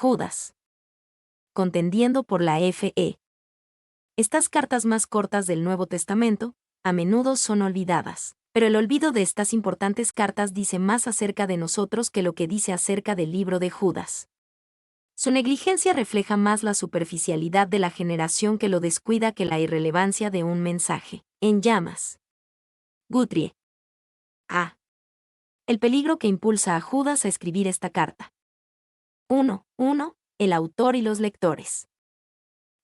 Judas. Contendiendo por la fe. Estas cartas más cortas del Nuevo Testamento, a menudo son olvidadas, pero el olvido de estas importantes cartas dice más acerca de nosotros que lo que dice acerca del libro de Judas. Su negligencia refleja más la superficialidad de la generación que lo descuida que la irrelevancia de un mensaje en llamas. Guthrie. A. El peligro que impulsa a Judas a escribir esta carta. 1. El autor y los lectores.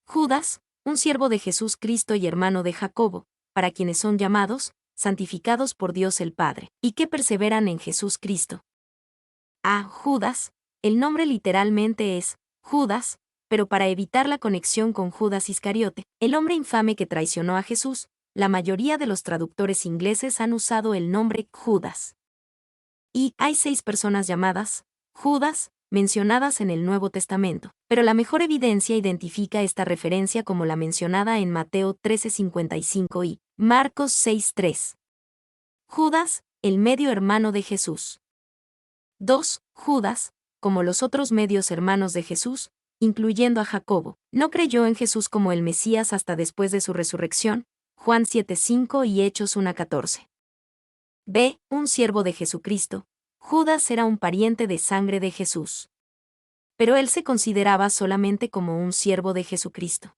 Judas, un siervo de Jesús Cristo y hermano de Jacobo, para quienes son llamados, santificados por Dios el Padre, y que perseveran en Jesús Cristo. A. Judas, el nombre literalmente es Judas, pero para evitar la conexión con Judas Iscariote, el hombre infame que traicionó a Jesús, la mayoría de los traductores ingleses han usado el nombre Judas. Y hay 6 personas llamadas Judas, mencionadas en el Nuevo Testamento, pero la mejor evidencia identifica esta referencia como la mencionada en Mateo 13:55 y Marcos 6:3. Judas, el medio hermano de Jesús. 2. Judas, como los otros medios hermanos de Jesús, incluyendo a Jacobo, no creyó en Jesús como el Mesías hasta después de su resurrección, Juan 7:5 y Hechos 1:14. B. Un siervo de Jesucristo. Judas era un pariente de sangre de Jesús. Pero él se consideraba solamente como un siervo de Jesucristo.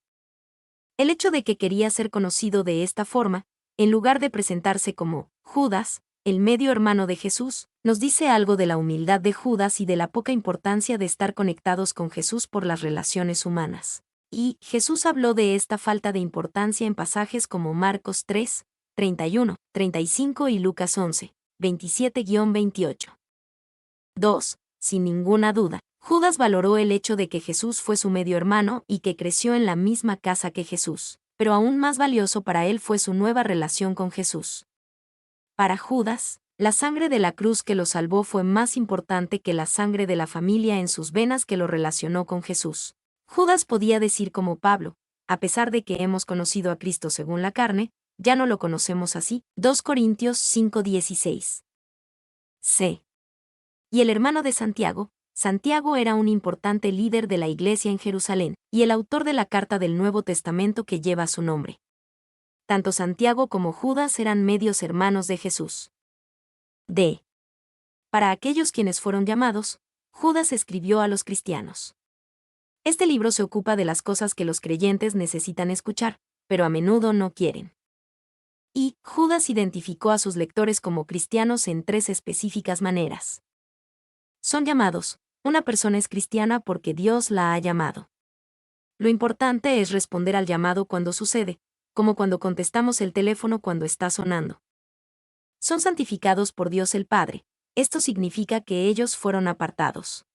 El hecho de que quería ser conocido de esta forma, en lugar de presentarse como Judas, el medio hermano de Jesús, nos dice algo de la humildad de Judas y de la poca importancia de estar conectados con Jesús por las relaciones humanas. Y Jesús habló de esta falta de importancia en pasajes como Marcos 3, 31, 35 y Lucas 11, 27-28. 2. Sin ninguna duda, Judas valoró el hecho de que Jesús fue su medio hermano y que creció en la misma casa que Jesús, pero aún más valioso para él fue su nueva relación con Jesús. Para Judas, la sangre de la cruz que lo salvó fue más importante que la sangre de la familia en sus venas que lo relacionó con Jesús. Judas podía decir como Pablo, a pesar de que hemos conocido a Cristo según la carne, ya no lo conocemos así. 2 Corintios 5:16. C. Y el hermano de Santiago. Santiago era un importante líder de la iglesia en Jerusalén, y el autor de la carta del Nuevo Testamento que lleva su nombre. Tanto Santiago como Judas eran medios hermanos de Jesús. D. Para aquellos quienes fueron llamados, Judas escribió a los cristianos. Este libro se ocupa de las cosas que los creyentes necesitan escuchar, pero a menudo no quieren. Y Judas identificó a sus lectores como cristianos en 3 específicas maneras. Son llamados. Una persona es cristiana porque Dios la ha llamado. Lo importante es responder al llamado cuando sucede, como cuando contestamos el teléfono cuando está sonando. Son santificados por Dios el Padre. Esto significa que ellos fueron apartados.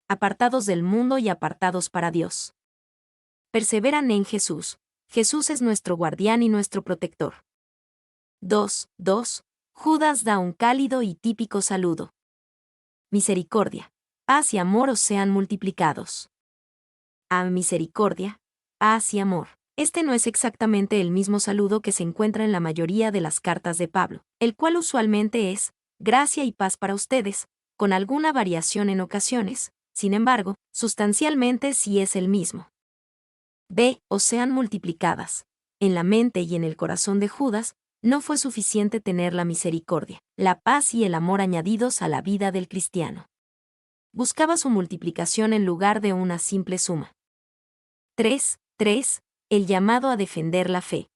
Apartados del mundo y apartados para Dios. Perseveran en Jesús. Jesús es nuestro guardián y nuestro protector. 2. Judas da un cálido y típico saludo. Misericordia, paz y amor os sean multiplicados. A misericordia, paz y amor. Este no es exactamente el mismo saludo que se encuentra en la mayoría de las cartas de Pablo, el cual usualmente es, gracia y paz para ustedes, con alguna variación en ocasiones, sin embargo, sustancialmente sí es el mismo. B. Os sean multiplicadas. En la mente y en el corazón de Judas, no fue suficiente tener la misericordia, la paz y el amor añadidos a la vida del cristiano. Buscaba su multiplicación en lugar de una simple suma. 3. El llamado a defender la fe.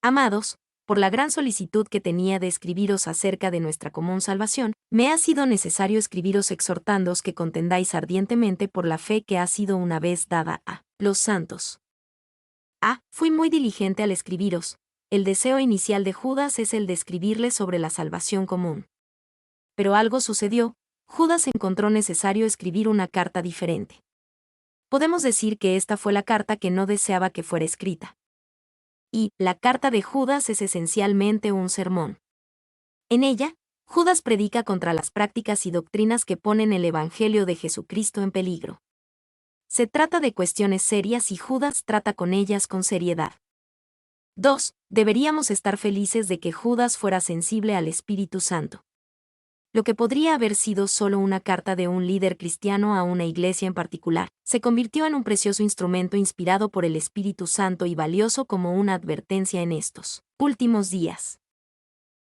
Amados, por la gran solicitud que tenía de escribiros acerca de nuestra común salvación, me ha sido necesario escribiros exhortándoos que contendáis ardientemente por la fe que ha sido una vez dada a los santos. Fui muy diligente al escribiros. El deseo inicial de Judas es el de escribirle sobre la salvación común. Pero algo sucedió, Judas encontró necesario escribir una carta diferente. Podemos decir que esta fue la carta que no deseaba que fuera escrita. Y la carta de Judas es esencialmente un sermón. En ella, Judas predica contra las prácticas y doctrinas que ponen el Evangelio de Jesucristo en peligro. Se trata de cuestiones serias y Judas trata con ellas con seriedad. 2. Deberíamos estar felices de que Judas fuera sensible al Espíritu Santo. Lo que podría haber sido solo una carta de un líder cristiano a una iglesia en particular, se convirtió en un precioso instrumento inspirado por el Espíritu Santo y valioso como una advertencia en estos últimos días.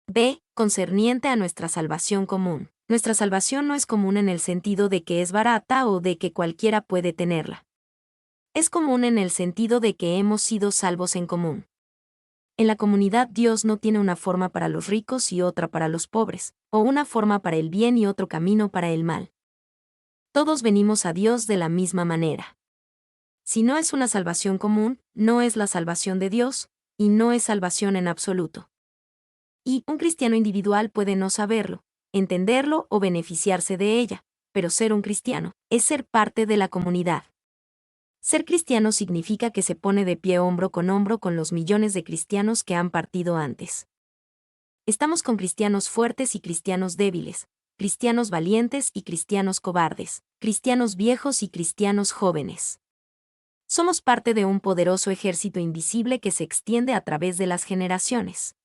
B. Concerniente a nuestra salvación común. Nuestra salvación no es común en el sentido de que es barata o de que cualquiera puede tenerla. Es común en el sentido de que hemos sido salvos en común. En la comunidad Dios no tiene una forma para los ricos y otra para los pobres, o una forma para el bien y otro camino para el mal. Todos venimos a Dios de la misma manera. Si no es una salvación común, no es la salvación de Dios, y no es salvación en absoluto. Y un cristiano individual puede no saberlo, entenderlo o beneficiarse de ella, pero ser un cristiano es ser parte de la comunidad. Ser cristiano significa que se pone de pie hombro con los millones de cristianos que han partido antes. Estamos con cristianos fuertes y cristianos débiles, cristianos valientes y cristianos cobardes, cristianos viejos y cristianos jóvenes. Somos parte de un poderoso ejército invisible que se extiende a través de las generaciones.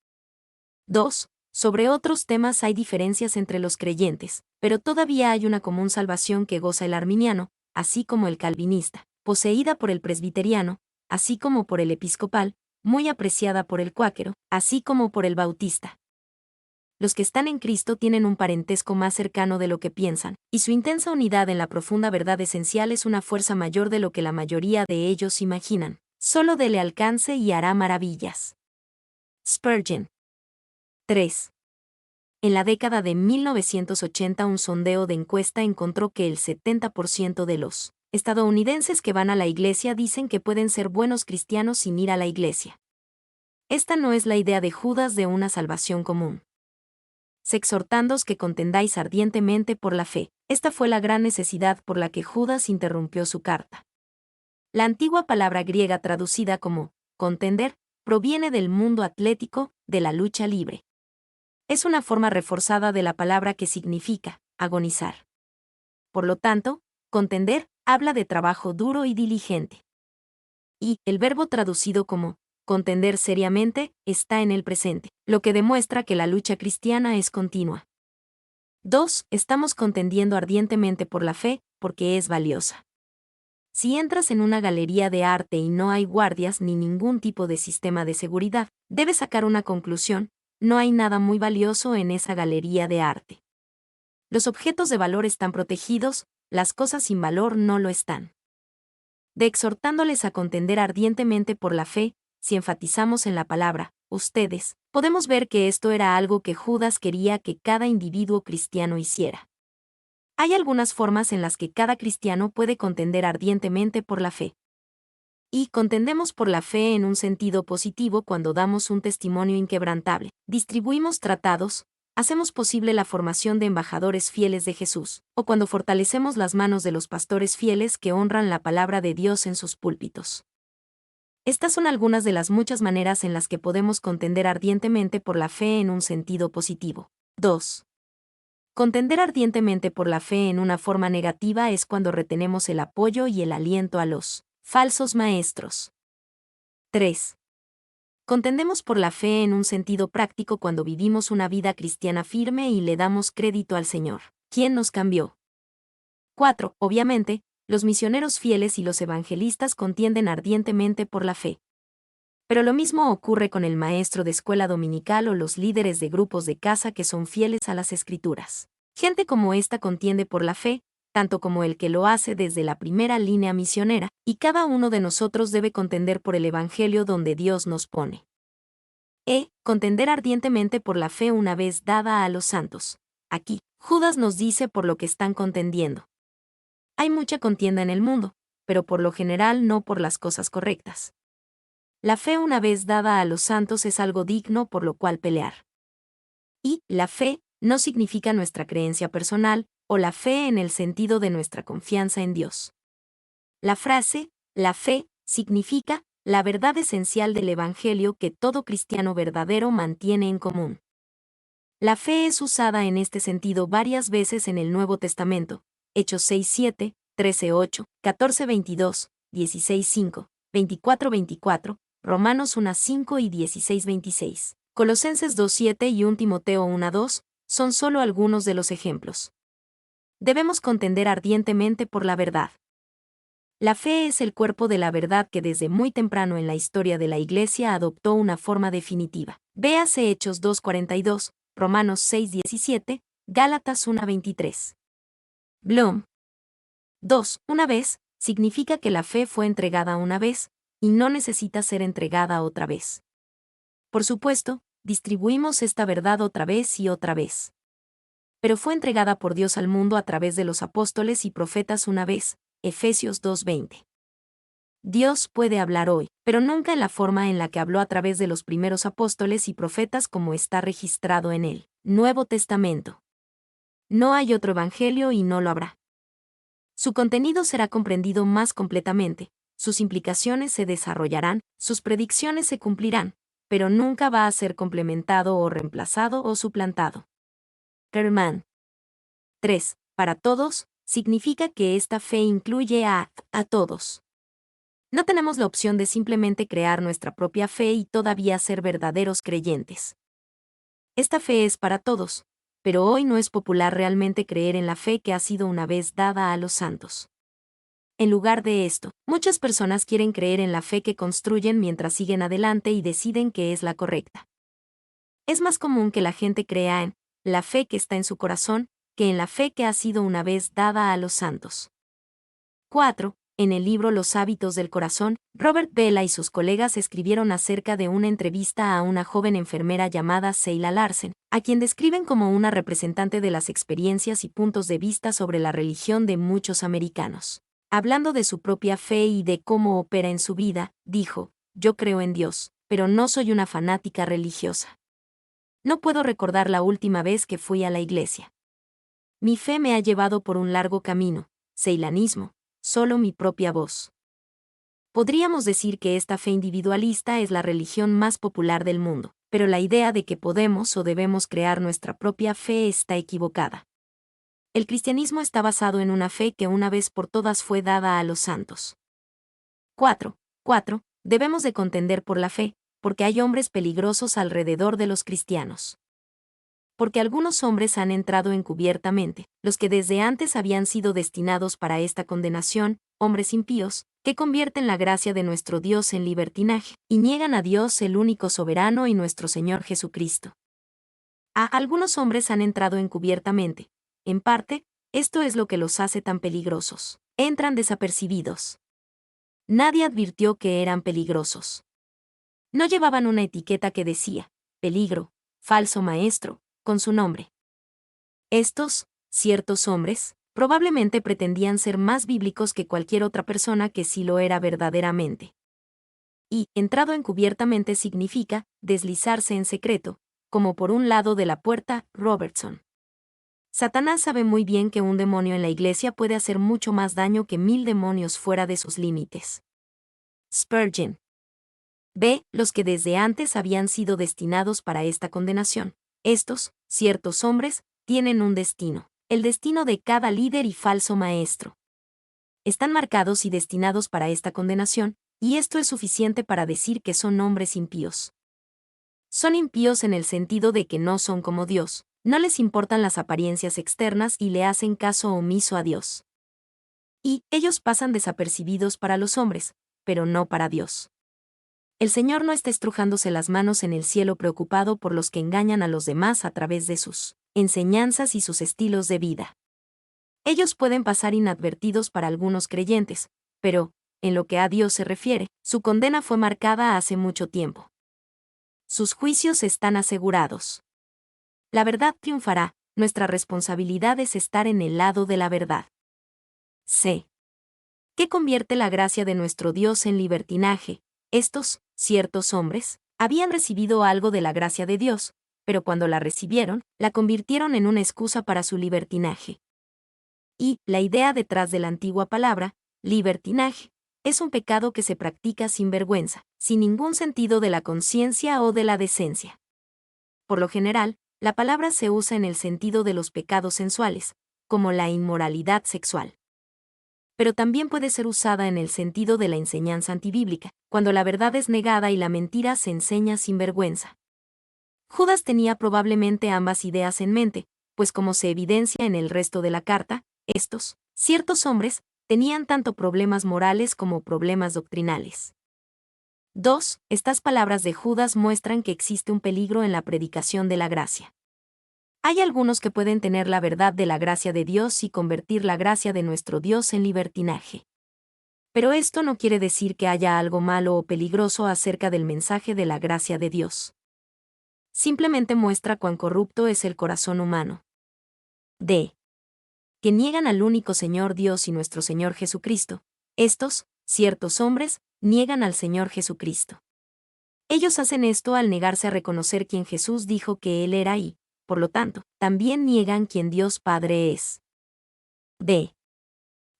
2. Sobre otros temas hay diferencias entre los creyentes, pero todavía hay una común salvación que goza el arminiano, así como el calvinista, poseída por el presbiteriano, así como por el episcopal, muy apreciada por el cuáquero, así como por el bautista. Los que están en Cristo tienen un parentesco más cercano de lo que piensan, y su intensa unidad en la profunda verdad esencial es una fuerza mayor de lo que la mayoría de ellos imaginan. Solo dele alcance y hará maravillas. Spurgeon. 3. En la década de 1980 un sondeo de encuesta encontró que el 70% de los estadounidenses que van a la iglesia dicen que pueden ser buenos cristianos sin ir a la iglesia. Esta no es la idea de Judas de una salvación común. Se exhortándoos que contendáis ardientemente por la fe. Esta fue la gran necesidad por la que Judas interrumpió su carta. La antigua palabra griega traducida como contender proviene del mundo atlético, de la lucha libre. Es una forma reforzada de la palabra que significa agonizar. Por lo tanto, contender habla de trabajo duro y diligente. Y el verbo traducido como contender seriamente está en el presente, lo que demuestra que la lucha cristiana es continua. 2. Estamos contendiendo ardientemente por la fe, porque es valiosa. Si entras en una galería de arte y no hay guardias ni ningún tipo de sistema de seguridad, debes sacar una conclusión: no hay nada muy valioso en esa galería de arte. Los objetos de valor están protegidos, las cosas sin valor no lo están. De exhortándoles a contender ardientemente por la fe, si enfatizamos en la palabra ustedes, podemos ver que esto era algo que Judas quería que cada individuo cristiano hiciera. Hay algunas formas en las que cada cristiano puede contender ardientemente por la fe. Y contendemos por la fe en un sentido positivo cuando damos un testimonio inquebrantable, distribuimos tratados, hacemos posible la formación de embajadores fieles de Jesús, o cuando fortalecemos las manos de los pastores fieles que honran la palabra de Dios en sus púlpitos. Estas son algunas de las muchas maneras en las que podemos contender ardientemente por la fe en un sentido positivo. 2. Contender ardientemente por la fe en una forma negativa es cuando retenemos el apoyo y el aliento a los falsos maestros. 3. Contendemos por la fe en un sentido práctico cuando vivimos una vida cristiana firme y le damos crédito al Señor, quien nos cambió. 4. Obviamente, los misioneros fieles y los evangelistas contienden ardientemente por la fe. Pero lo mismo ocurre con el maestro de escuela dominical o los líderes de grupos de casa que son fieles a las Escrituras. Gente como esta contiende por la fe, tanto como el que lo hace desde la primera línea misionera, y cada uno de nosotros debe contender por el Evangelio donde Dios nos pone. Contender ardientemente por la fe una vez dada a los santos. Aquí, Judas nos dice por lo que están contendiendo. Hay mucha contienda en el mundo, pero por lo general no por las cosas correctas. La fe una vez dada a los santos es algo digno por lo cual pelear. Y la fe no significa nuestra creencia personal, o la fe en el sentido de nuestra confianza en Dios. La frase, la fe, significa la verdad esencial del Evangelio que todo cristiano verdadero mantiene en común. La fe es usada en este sentido varias veces en el Nuevo Testamento: Hechos 6:7, 13:8, 14:22, 16:5, 24:24, Romanos 1:5 y 16:26, Colosenses 2:7 y 1 Timoteo 1:2, son solo algunos de los ejemplos. Debemos contender ardientemente por la verdad. La fe es el cuerpo de la verdad que desde muy temprano en la historia de la Iglesia adoptó una forma definitiva. Véase Hechos 2:42, Romanos 6:17, Gálatas 1:23. Bloom. 2. Una vez, significa que la fe fue entregada una vez, y no necesita ser entregada otra vez. Por supuesto, distribuimos esta verdad otra vez y otra vez. Pero fue entregada por Dios al mundo a través de los apóstoles y profetas una vez, Efesios 2:20. Dios puede hablar hoy, pero nunca en la forma en la que habló a través de los primeros apóstoles y profetas como está registrado en el Nuevo Testamento. No hay otro evangelio y no lo habrá. Su contenido será comprendido más completamente, sus implicaciones se desarrollarán, sus predicciones se cumplirán, pero nunca va a ser complementado o reemplazado o suplantado. Kerman. 3. Para todos, significa que esta fe incluye a todos. No tenemos la opción de simplemente crear nuestra propia fe y todavía ser verdaderos creyentes. Esta fe es para todos, pero hoy no es popular realmente creer en la fe que ha sido una vez dada a los santos. En lugar de esto, muchas personas quieren creer en la fe que construyen mientras siguen adelante y deciden que es la correcta. Es más común que la gente crea en la fe que está en su corazón que en la fe que ha sido una vez dada a los santos. 4. En el libro Los hábitos del corazón, Robert Bella y sus colegas escribieron acerca de una entrevista a una joven enfermera llamada Seila Larsen, a quien describen como una representante de las experiencias y puntos de vista sobre la religión de muchos americanos. Hablando de su propia fe y de cómo opera en su vida, dijo: "Yo creo en Dios, pero no soy una fanática religiosa. No puedo recordar la última vez que fui a la iglesia. Mi fe me ha llevado por un largo camino, ceilanismo, solo mi propia voz". Podríamos decir que esta fe individualista es la religión más popular del mundo, pero la idea de que podemos o debemos crear nuestra propia fe está equivocada. El cristianismo está basado en una fe que una vez por todas fue dada a los santos. 4. Debemos de contender por la fe, porque hay hombres peligrosos alrededor de los cristianos. Porque algunos hombres han entrado encubiertamente, los que desde antes habían sido destinados para esta condenación, hombres impíos, que convierten la gracia de nuestro Dios en libertinaje, y niegan a Dios el único soberano y nuestro Señor Jesucristo. Algunos hombres han entrado encubiertamente. En parte, esto es lo que los hace tan peligrosos. Entran desapercibidos. Nadie advirtió que eran peligrosos. No llevaban una etiqueta que decía, peligro, falso maestro, con su nombre. Estos, ciertos hombres, probablemente pretendían ser más bíblicos que cualquier otra persona que sí lo era verdaderamente. Y, entrado encubiertamente significa, deslizarse en secreto, como por un lado de la puerta, Robertson. Satanás sabe muy bien que un demonio en la iglesia puede hacer mucho más daño que 1000 demonios fuera de sus límites. Spurgeon. B. Los que desde antes habían sido destinados para esta condenación. Estos, ciertos hombres, tienen un destino, el destino de cada líder y falso maestro. Están marcados y destinados para esta condenación, y esto es suficiente para decir que son hombres impíos. Son impíos en el sentido de que no son como Dios, no les importan las apariencias externas y le hacen caso omiso a Dios. Y ellos pasan desapercibidos para los hombres, pero no para Dios. El Señor no está estrujándose las manos en el cielo preocupado por los que engañan a los demás a través de sus enseñanzas y sus estilos de vida. Ellos pueden pasar inadvertidos para algunos creyentes, pero, en lo que a Dios se refiere, su condena fue marcada hace mucho tiempo. Sus juicios están asegurados. La verdad triunfará, nuestra responsabilidad es estar en el lado de la verdad. C. ¿Qué convierte la gracia de nuestro Dios en libertinaje? Estos, ciertos hombres, habían recibido algo de la gracia de Dios, pero cuando la recibieron, la convirtieron en una excusa para su libertinaje. Y, la idea detrás de la antigua palabra, libertinaje, es un pecado que se practica sin vergüenza, sin ningún sentido de la conciencia o de la decencia. Por lo general, la palabra se usa en el sentido de los pecados sensuales, como la inmoralidad sexual. Pero también puede ser usada en el sentido de la enseñanza antibíblica, cuando la verdad es negada y la mentira se enseña sin vergüenza. Judas tenía probablemente ambas ideas en mente, pues como se evidencia en el resto de la carta, estos, ciertos hombres, tenían tanto problemas morales como problemas doctrinales. 2. Estas palabras de Judas muestran que existe un peligro en la predicación de la gracia. Hay algunos que pueden tener la verdad de la gracia de Dios y convertir la gracia de nuestro Dios en libertinaje. Pero esto no quiere decir que haya algo malo o peligroso acerca del mensaje de la gracia de Dios. Simplemente muestra cuán corrupto es el corazón humano. D. Que niegan al único Señor Dios y nuestro Señor Jesucristo. Estos, ciertos hombres, niegan al Señor Jesucristo. Ellos hacen esto al negarse a reconocer quién Jesús dijo que Él era y, por lo tanto, también niegan quién Dios Padre es. D.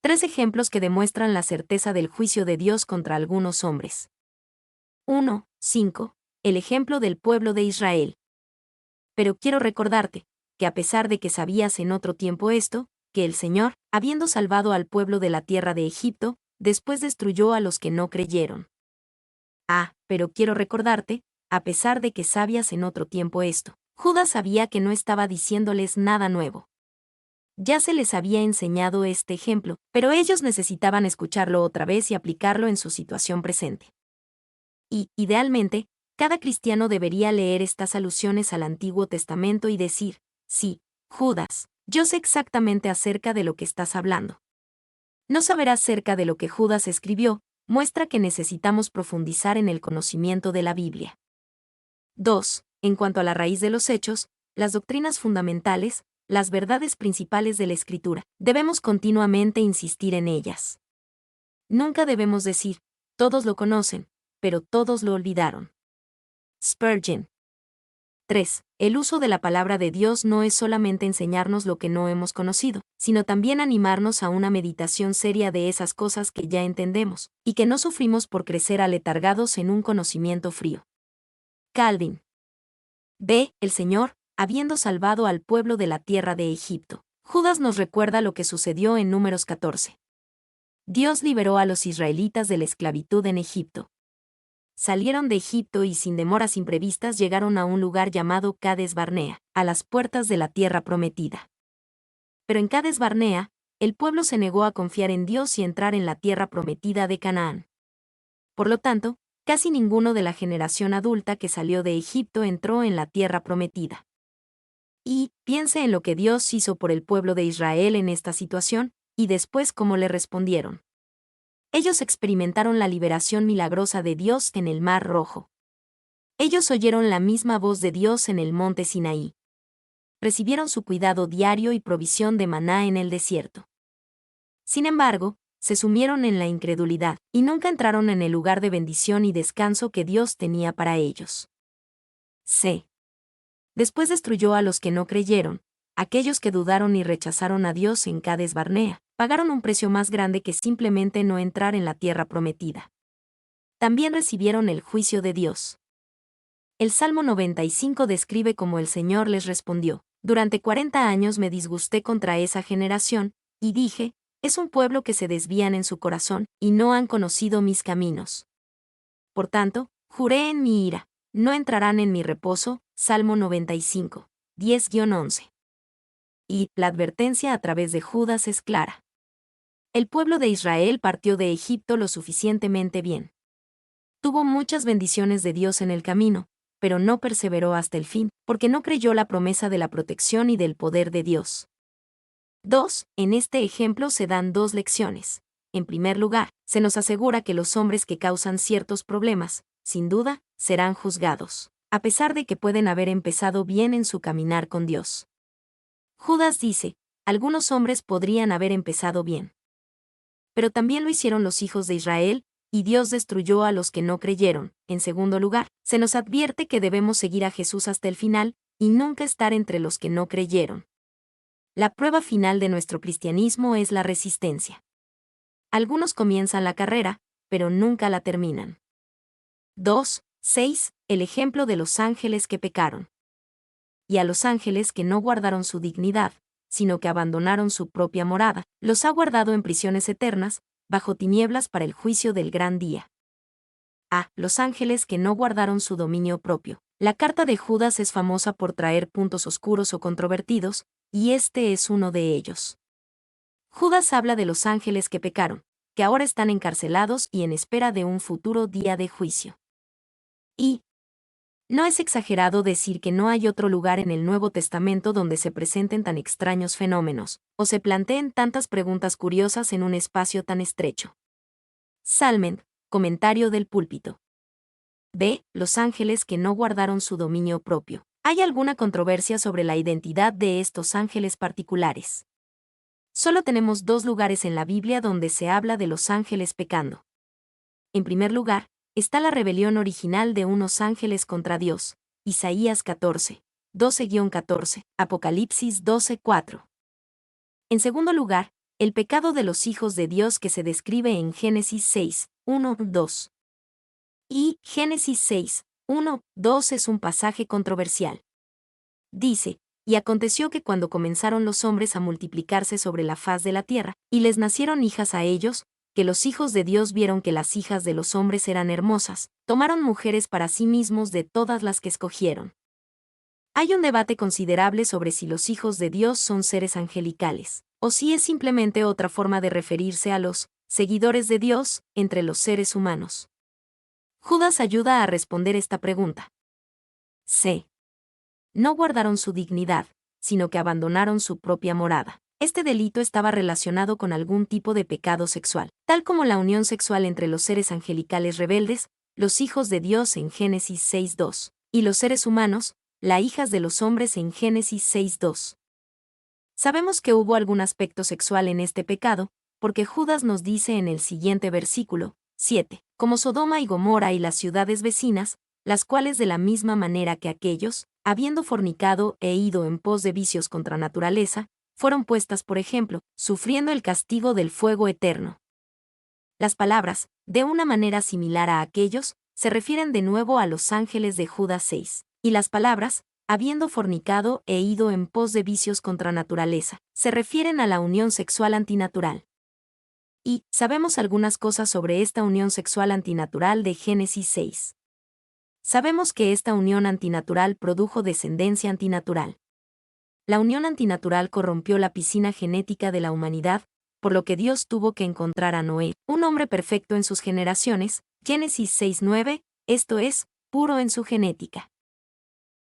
3 ejemplos que demuestran la certeza del juicio de Dios contra algunos hombres. 1. 5. El ejemplo del pueblo de Israel. Pero quiero recordarte, que a pesar de que sabías en otro tiempo esto, que el Señor, habiendo salvado al pueblo de la tierra de Egipto, después destruyó a los que no creyeron. Pero quiero recordarte, a pesar de que sabías en otro tiempo esto, Judas sabía que no estaba diciéndoles nada nuevo. Ya se les había enseñado este ejemplo, pero ellos necesitaban escucharlo otra vez y aplicarlo en su situación presente. Y, idealmente, cada cristiano debería leer estas alusiones al Antiguo Testamento y decir, sí, Judas, yo sé exactamente acerca de lo que estás hablando. No saber acerca de lo que Judas escribió muestra que necesitamos profundizar en el conocimiento de la Biblia. 2. En cuanto a la raíz de los hechos, las doctrinas fundamentales, las verdades principales de la Escritura, debemos continuamente insistir en ellas. Nunca debemos decir, todos lo conocen, pero todos lo olvidaron. Spurgeon. 3. El uso de la palabra de Dios no es solamente enseñarnos lo que no hemos conocido, sino también animarnos a una meditación seria de esas cosas que ya entendemos, y que no sufrimos por crecer aletargados en un conocimiento frío. Calvin. B. El Señor, habiendo salvado al pueblo de la tierra de Egipto. Judas nos recuerda lo que sucedió en Números 14. Dios liberó a los israelitas de la esclavitud en Egipto. Salieron de Egipto y sin demoras imprevistas llegaron a un lugar llamado Cades Barnea, a las puertas de la tierra prometida. Pero en Cades Barnea, el pueblo se negó a confiar en Dios y entrar en la tierra prometida de Canaán. Por lo tanto, casi ninguno de la generación adulta que salió de Egipto entró en la tierra prometida. Y piense en lo que Dios hizo por el pueblo de Israel en esta situación, y después cómo le respondieron. Ellos experimentaron la liberación milagrosa de Dios en el Mar Rojo. Ellos oyeron la misma voz de Dios en el monte Sinaí. Recibieron su cuidado diario y provisión de maná en el desierto. Sin embargo, se sumieron en la incredulidad, y nunca entraron en el lugar de bendición y descanso que Dios tenía para ellos. C. Después destruyó a los que no creyeron, aquellos que dudaron y rechazaron a Dios en Cades Barnea, pagaron un precio más grande que simplemente no entrar en la tierra prometida. También recibieron el juicio de Dios. El Salmo 95 describe cómo el Señor les respondió: durante 40 años me disgusté contra esa generación, y dije, es un pueblo que se desvían en su corazón, y no han conocido mis caminos. Por tanto, juré en mi ira, no entrarán en mi reposo. Salmo 95, 10-11. Y la advertencia a través de Judas es clara. El pueblo de Israel partió de Egipto lo suficientemente bien. Tuvo muchas bendiciones de Dios en el camino, pero no perseveró hasta el fin, porque no creyó la promesa de la protección y del poder de Dios. 2. En este ejemplo se dan 2 lecciones. En primer lugar, se nos asegura que los hombres que causan ciertos problemas, sin duda, serán juzgados, a pesar de que pueden haber empezado bien en su caminar con Dios. Judas dice, algunos hombres podrían haber empezado bien. Pero también lo hicieron los hijos de Israel, y Dios destruyó a los que no creyeron. En segundo lugar, se nos advierte que debemos seguir a Jesús hasta el final, y nunca estar entre los que no creyeron. La prueba final de nuestro cristianismo es la resistencia. Algunos comienzan la carrera, pero nunca la terminan. 2. 6. El ejemplo de los ángeles que pecaron. Y a los ángeles que no guardaron su dignidad, sino que abandonaron su propia morada, los ha guardado en prisiones eternas, bajo tinieblas para el juicio del gran día. Los ángeles que no guardaron su dominio propio, La carta de Judas es famosa por traer puntos oscuros o controvertidos, y este es uno de ellos. Judas habla de los ángeles que pecaron, que ahora están encarcelados y en espera de un futuro día de juicio. Y no es exagerado decir que no hay otro lugar en el Nuevo Testamento donde se presenten tan extraños fenómenos, o se planteen tantas preguntas curiosas en un espacio tan estrecho. Salmen, comentario del púlpito. B. Los ángeles que no guardaron su dominio propio. ¿Hay alguna controversia sobre la identidad de estos ángeles particulares? Solo tenemos dos lugares en la Biblia donde se habla de los ángeles pecando. En primer lugar, está la rebelión original de unos ángeles contra Dios, Isaías 14, 12-14, Apocalipsis 12:4. En segundo lugar, el pecado de los hijos de Dios que se describe en Génesis 6, 1-2. Y Génesis 6, 1-2 es un pasaje controversial. Dice, y aconteció que cuando comenzaron los hombres a multiplicarse sobre la faz de la tierra, y les nacieron hijas a ellos, que los hijos de Dios vieron que las hijas de los hombres eran hermosas, tomaron mujeres para sí mismos de todas las que escogieron. Hay un debate considerable sobre si los hijos de Dios son seres angelicales, o si es simplemente otra forma de referirse a los seguidores de Dios entre los seres humanos. Judas ayuda a responder esta pregunta. C. No guardaron su dignidad, sino que abandonaron su propia morada. Este delito estaba relacionado con algún tipo de pecado sexual, tal como la unión sexual entre los seres angelicales rebeldes, los hijos de Dios en Génesis 6:2, y los seres humanos, las hijas de los hombres en Génesis 6:2. Sabemos que hubo algún aspecto sexual en este pecado, porque Judas nos dice en el siguiente versículo, 7, como Sodoma y Gomorra y las ciudades vecinas, las cuales de la misma manera que aquellos, habiendo fornicado e ido en pos de vicios contra naturaleza, fueron puestas por ejemplo, sufriendo el castigo del fuego eterno. Las palabras, de una manera similar a aquellos, se refieren de nuevo a los ángeles de Judas 6, y las palabras, habiendo fornicado e ido en pos de vicios contra naturaleza, se refieren a la unión sexual antinatural. Y sabemos algunas cosas sobre esta unión sexual antinatural de Génesis 6. Sabemos que esta unión antinatural produjo descendencia antinatural. La unión antinatural corrompió la piscina genética de la humanidad, por lo que Dios tuvo que encontrar a Noé, un hombre perfecto en sus generaciones, Génesis 6:9, esto es, puro en su genética.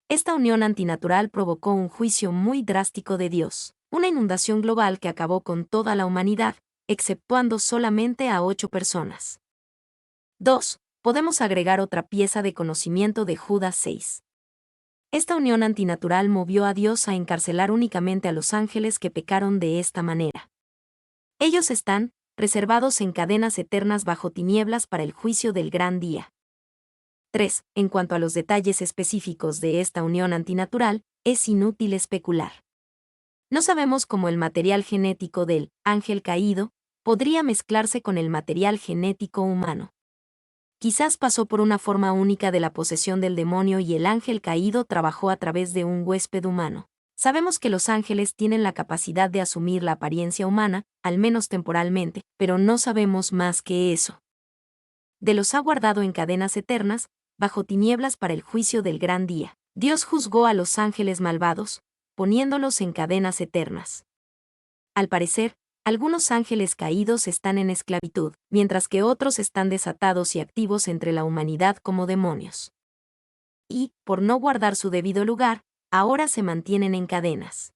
Esta unión antinatural provocó un juicio muy drástico de Dios, una inundación global que acabó con toda la humanidad, exceptuando solamente a 8 personas. 2. Podemos agregar otra pieza de conocimiento de Judas 6. Esta unión antinatural movió a Dios a encarcelar únicamente a los ángeles que pecaron de esta manera. Ellos están reservados en cadenas eternas bajo tinieblas para el juicio del gran día. 3. En cuanto a los detalles específicos de esta unión antinatural, es inútil especular. No sabemos cómo el material genético del ángel caído podría mezclarse con el material genético humano. Quizás pasó por una forma única de la posesión del demonio y el ángel caído trabajó a través de un huésped humano. Sabemos que los ángeles tienen la capacidad de asumir la apariencia humana, al menos temporalmente, pero no sabemos más que eso. De los ha guardado en cadenas eternas, bajo tinieblas para el juicio del gran día. Dios juzgó a los ángeles malvados, poniéndolos en cadenas eternas. Al parecer, algunos ángeles caídos están en esclavitud, mientras que otros están desatados y activos entre la humanidad como demonios. Y, por no guardar su debido lugar, ahora se mantienen en cadenas.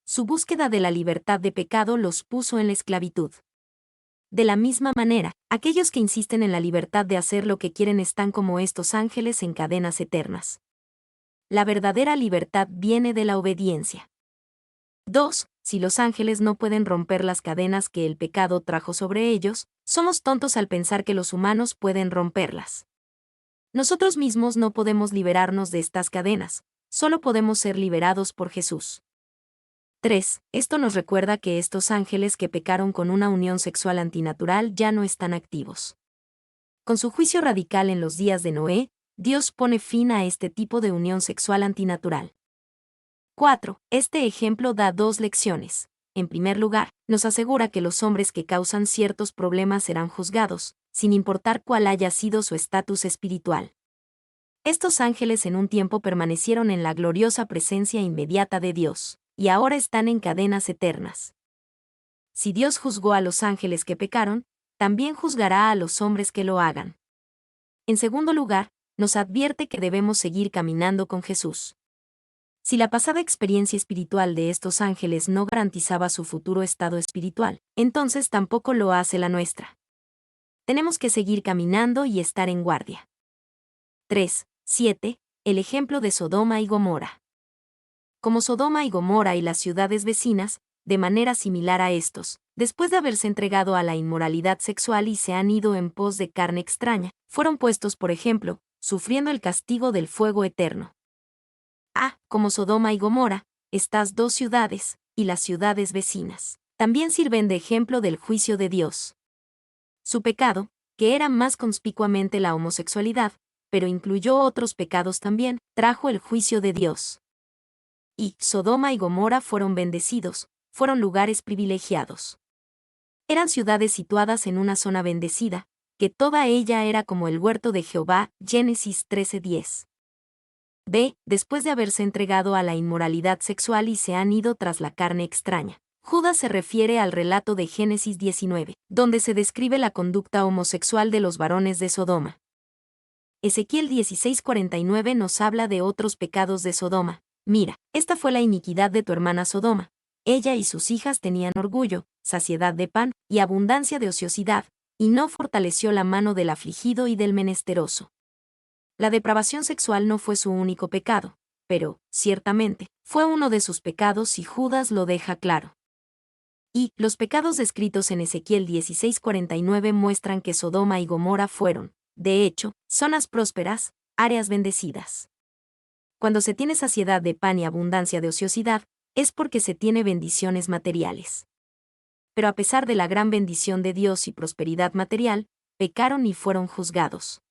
Su búsqueda de la libertad de pecado los puso en la esclavitud. De la misma manera, aquellos que insisten en la libertad de hacer lo que quieren están como estos ángeles en cadenas eternas. La verdadera libertad viene de la obediencia. 2. Si los ángeles no pueden romper las cadenas que el pecado trajo sobre ellos, somos tontos al pensar que los humanos pueden romperlas. Nosotros mismos no podemos liberarnos de estas cadenas, solo podemos ser liberados por Jesús. 3. Esto nos recuerda que estos ángeles que pecaron con una unión sexual antinatural ya no están activos. Con su juicio radical en los días de Noé, Dios pone fin a este tipo de unión sexual antinatural. 4. Este ejemplo da dos lecciones. En primer lugar, nos asegura que los hombres que causan ciertos problemas serán juzgados, sin importar cuál haya sido su estatus espiritual. Estos ángeles en un tiempo permanecieron en la gloriosa presencia inmediata de Dios, y ahora están en cadenas eternas. Si Dios juzgó a los ángeles que pecaron, también juzgará a los hombres que lo hagan. En segundo lugar, nos advierte que debemos seguir caminando con Jesús. Si la pasada experiencia espiritual de estos ángeles no garantizaba su futuro estado espiritual, entonces tampoco lo hace la nuestra. Tenemos que seguir caminando y estar en guardia. 3.7. El ejemplo de Sodoma y Gomorra. Como Sodoma y Gomorra y las ciudades vecinas, de manera similar a estos, después de haberse entregado a la inmoralidad sexual y se han ido en pos de carne extraña, fueron puestos, por ejemplo, sufriendo el castigo del fuego eterno. Como Sodoma y Gomorra, estas dos ciudades, y las ciudades vecinas, también sirven de ejemplo del juicio de Dios. Su pecado, que era más conspicuamente la homosexualidad, pero incluyó otros pecados también, trajo el juicio de Dios. Y Sodoma y Gomorra fueron bendecidos, fueron lugares privilegiados. Eran ciudades situadas en una zona bendecida, que toda ella era como el huerto de Jehová, Génesis 13:10. Después de haberse entregado a la inmoralidad sexual y se han ido tras la carne extraña. Judas se refiere al relato de Génesis 19, donde se describe la conducta homosexual de los varones de Sodoma. Ezequiel 16:49 nos habla de otros pecados de Sodoma. Mira, esta fue la iniquidad de tu hermana Sodoma. Ella y sus hijas tenían orgullo, saciedad de pan y abundancia de ociosidad, y no fortaleció la mano del afligido y del menesteroso. La depravación sexual no fue su único pecado, pero, ciertamente, fue uno de sus pecados y Judas lo deja claro. Y los pecados descritos en Ezequiel 16:49 muestran que Sodoma y Gomorra fueron, de hecho, zonas prósperas, áreas bendecidas. Cuando se tiene saciedad de pan y abundancia de ociosidad, es porque se tiene bendiciones materiales. Pero a pesar de la gran bendición de Dios y prosperidad material, pecaron y fueron juzgados.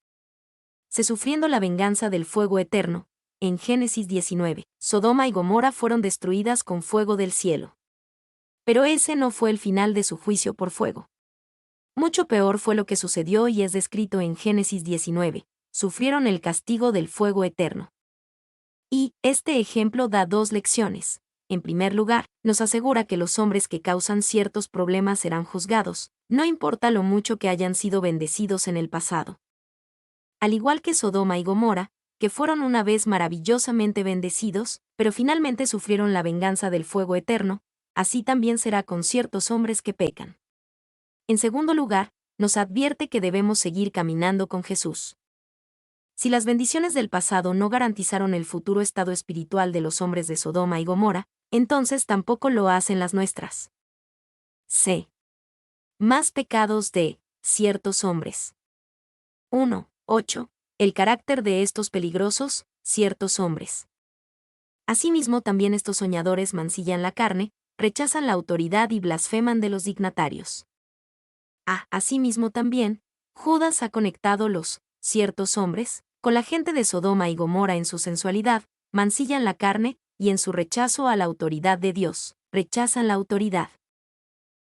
Sufriendo la venganza del fuego eterno, en Génesis 19, Sodoma y Gomorra fueron destruidas con fuego del cielo. Pero ese no fue el final de su juicio por fuego. Mucho peor fue lo que sucedió y es descrito en Génesis 19, sufrieron el castigo del fuego eterno. Y este ejemplo da dos lecciones. En primer lugar, nos asegura que los hombres que causan ciertos problemas serán juzgados, no importa lo mucho que hayan sido bendecidos en el pasado. Al igual que Sodoma y Gomorra, que fueron una vez maravillosamente bendecidos, pero finalmente sufrieron la venganza del fuego eterno, así también será con ciertos hombres que pecan. En segundo lugar, nos advierte que debemos seguir caminando con Jesús. Si las bendiciones del pasado no garantizaron el futuro estado espiritual de los hombres de Sodoma y Gomorra, entonces tampoco lo hacen las nuestras. Más pecados de ciertos hombres. 1.8. El carácter de estos peligrosos, ciertos hombres. Asimismo también estos soñadores mancillan la carne, rechazan la autoridad y blasfeman de los dignatarios. Asimismo también, Judas ha conectado los ciertos hombres con la gente de Sodoma y Gomorra en su sensualidad, mancillan la carne, y en su rechazo a la autoridad de Dios, rechazan la autoridad.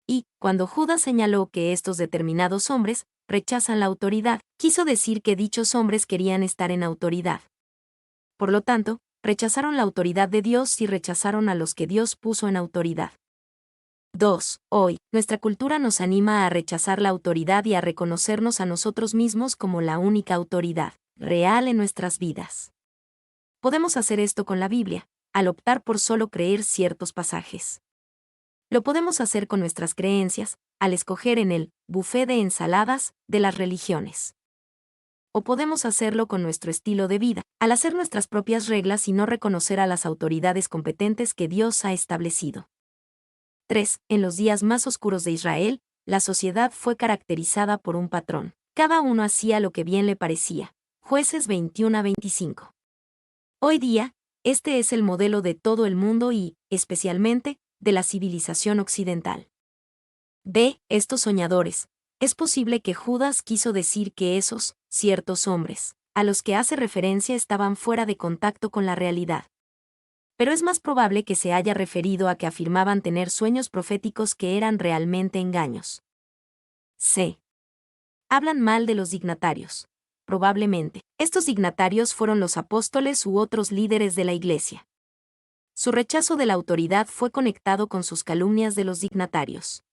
Y, cuando Judas señaló que estos determinados hombres rechazan la autoridad, quiso decir que dichos hombres querían estar en autoridad. Por lo tanto, rechazaron la autoridad de Dios y rechazaron a los que Dios puso en autoridad. 2. Hoy, nuestra cultura nos anima a rechazar la autoridad y a reconocernos a nosotros mismos como la única autoridad real en nuestras vidas. Podemos hacer esto con la Biblia, al optar por solo creer ciertos pasajes. Lo podemos hacer con nuestras creencias, al escoger en el buffet de ensaladas de las religiones. O podemos hacerlo con nuestro estilo de vida, al hacer nuestras propias reglas y no reconocer a las autoridades competentes que Dios ha establecido. 3. En los días más oscuros de Israel, la sociedad fue caracterizada por un patrón. Cada uno hacía lo que bien le parecía. Jueces 21-25. Hoy día, este es el modelo de todo el mundo y, especialmente, de la civilización occidental. Estos soñadores. Es posible que Judas quiso decir que esos, ciertos hombres, a los que hace referencia estaban fuera de contacto con la realidad. Pero es más probable que se haya referido a que afirmaban tener sueños proféticos que eran realmente engaños. Hablan mal de los dignatarios. probablemente. Estos dignatarios fueron los apóstoles u otros líderes de la Iglesia. Su rechazo de la autoridad fue conectado con sus calumnias de los dignatarios.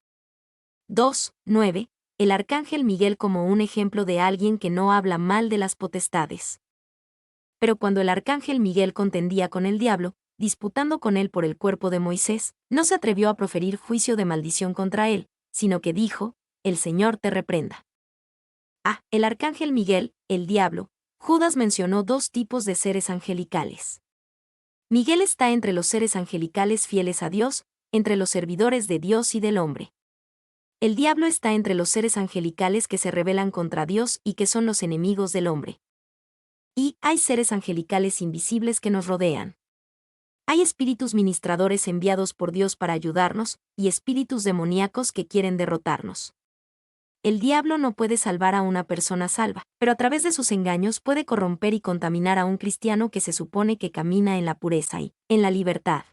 2.9. El arcángel Miguel como un ejemplo de alguien que no habla mal de las potestades. Pero cuando el arcángel Miguel contendía con el diablo, disputando con él por el cuerpo de Moisés, no se atrevió a proferir juicio de maldición contra él, sino que dijo: «El Señor te reprenda». El arcángel Miguel, el diablo. Judas mencionó dos tipos de seres angelicales. Miguel está entre los seres angelicales fieles a Dios, entre los servidores de Dios y del hombre. El diablo está entre los seres angelicales que se rebelan contra Dios y que son los enemigos del hombre. Y hay seres angelicales invisibles que nos rodean. Hay espíritus ministradores enviados por Dios para ayudarnos, y espíritus demoníacos que quieren derrotarnos. El diablo no puede salvar a una persona salva, pero a través de sus engaños puede corromper y contaminar a un cristiano que se supone que camina en la pureza y en la libertad.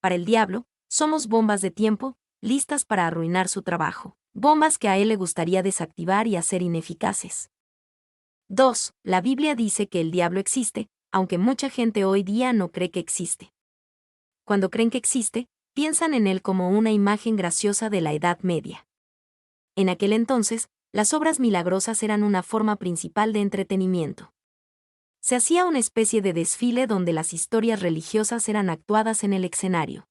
Para el diablo, somos bombas de tiempo, listas para arruinar su trabajo, bombas que a él le gustaría desactivar y hacer ineficaces. 2. La Biblia dice que el diablo existe, aunque mucha gente hoy día no cree que existe. Cuando creen que existe, piensan en él como una imagen graciosa de la Edad Media. En aquel entonces, las obras milagrosas eran una forma principal de entretenimiento. Se hacía una especie de desfile donde las historias religiosas eran actuadas en el escenario.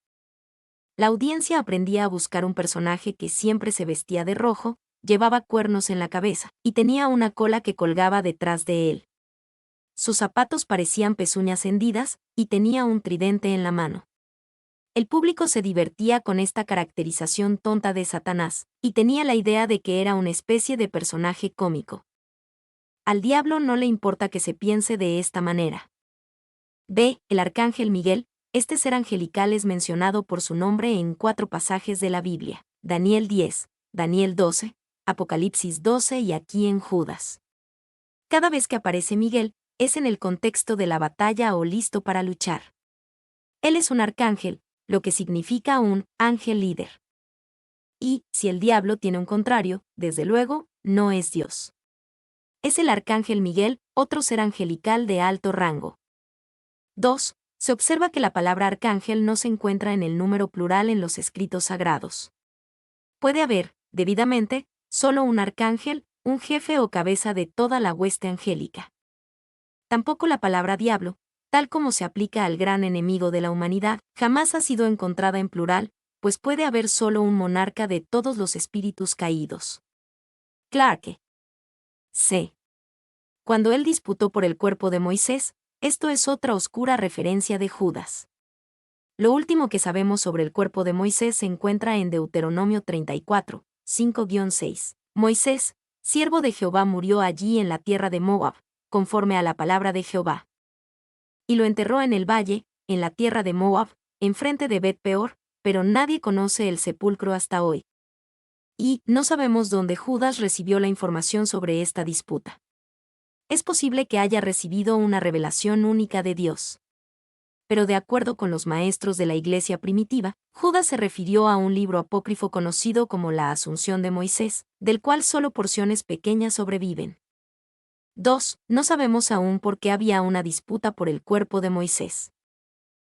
La audiencia aprendía a buscar un personaje que siempre se vestía de rojo, llevaba cuernos en la cabeza, y tenía una cola que colgaba detrás de él. Sus zapatos parecían pezuñas hendidas, y tenía un tridente en la mano. El público se divertía con esta caracterización tonta de Satanás, y tenía la idea de que era una especie de personaje cómico. Al diablo no le importa que se piense de esta manera. B. El arcángel Miguel. Este ser angelical es mencionado por su nombre en 4 pasajes de la Biblia: Daniel 10, Daniel 12, Apocalipsis 12 y aquí en Judas. Cada vez que aparece Miguel, es en el contexto de la batalla o listo para luchar. Él es un arcángel, lo que significa un ángel líder. Y, si el diablo tiene un contrario, desde luego, no es Dios. Es el arcángel Miguel, otro ser angelical de alto rango. 2. Se observa que la palabra arcángel no se encuentra en el número plural en los escritos sagrados. Puede haber, debidamente, solo un arcángel, un jefe o cabeza de toda la hueste angélica. Tampoco la palabra diablo, tal como se aplica al gran enemigo de la humanidad, jamás ha sido encontrada en plural, pues puede haber solo un monarca de todos los espíritus caídos. Clarke. C. Cuando él disputó por el cuerpo de Moisés, esto es otra oscura referencia de Judas. Lo último que sabemos sobre el cuerpo de Moisés se encuentra en Deuteronomio 34, 5-6. Moisés, siervo de Jehová, murió allí en la tierra de Moab, conforme a la palabra de Jehová. Y lo enterró en el valle, en la tierra de Moab, enfrente de Bet-peor, pero nadie conoce el sepulcro hasta hoy. Y no sabemos dónde Judas recibió la información sobre esta disputa. Es posible que haya recibido una revelación única de Dios. Pero de acuerdo con los maestros de la iglesia primitiva, Judas se refirió a un libro apócrifo conocido como la Asunción de Moisés, del cual solo porciones pequeñas sobreviven. 2. No sabemos aún por qué había una disputa por el cuerpo de Moisés.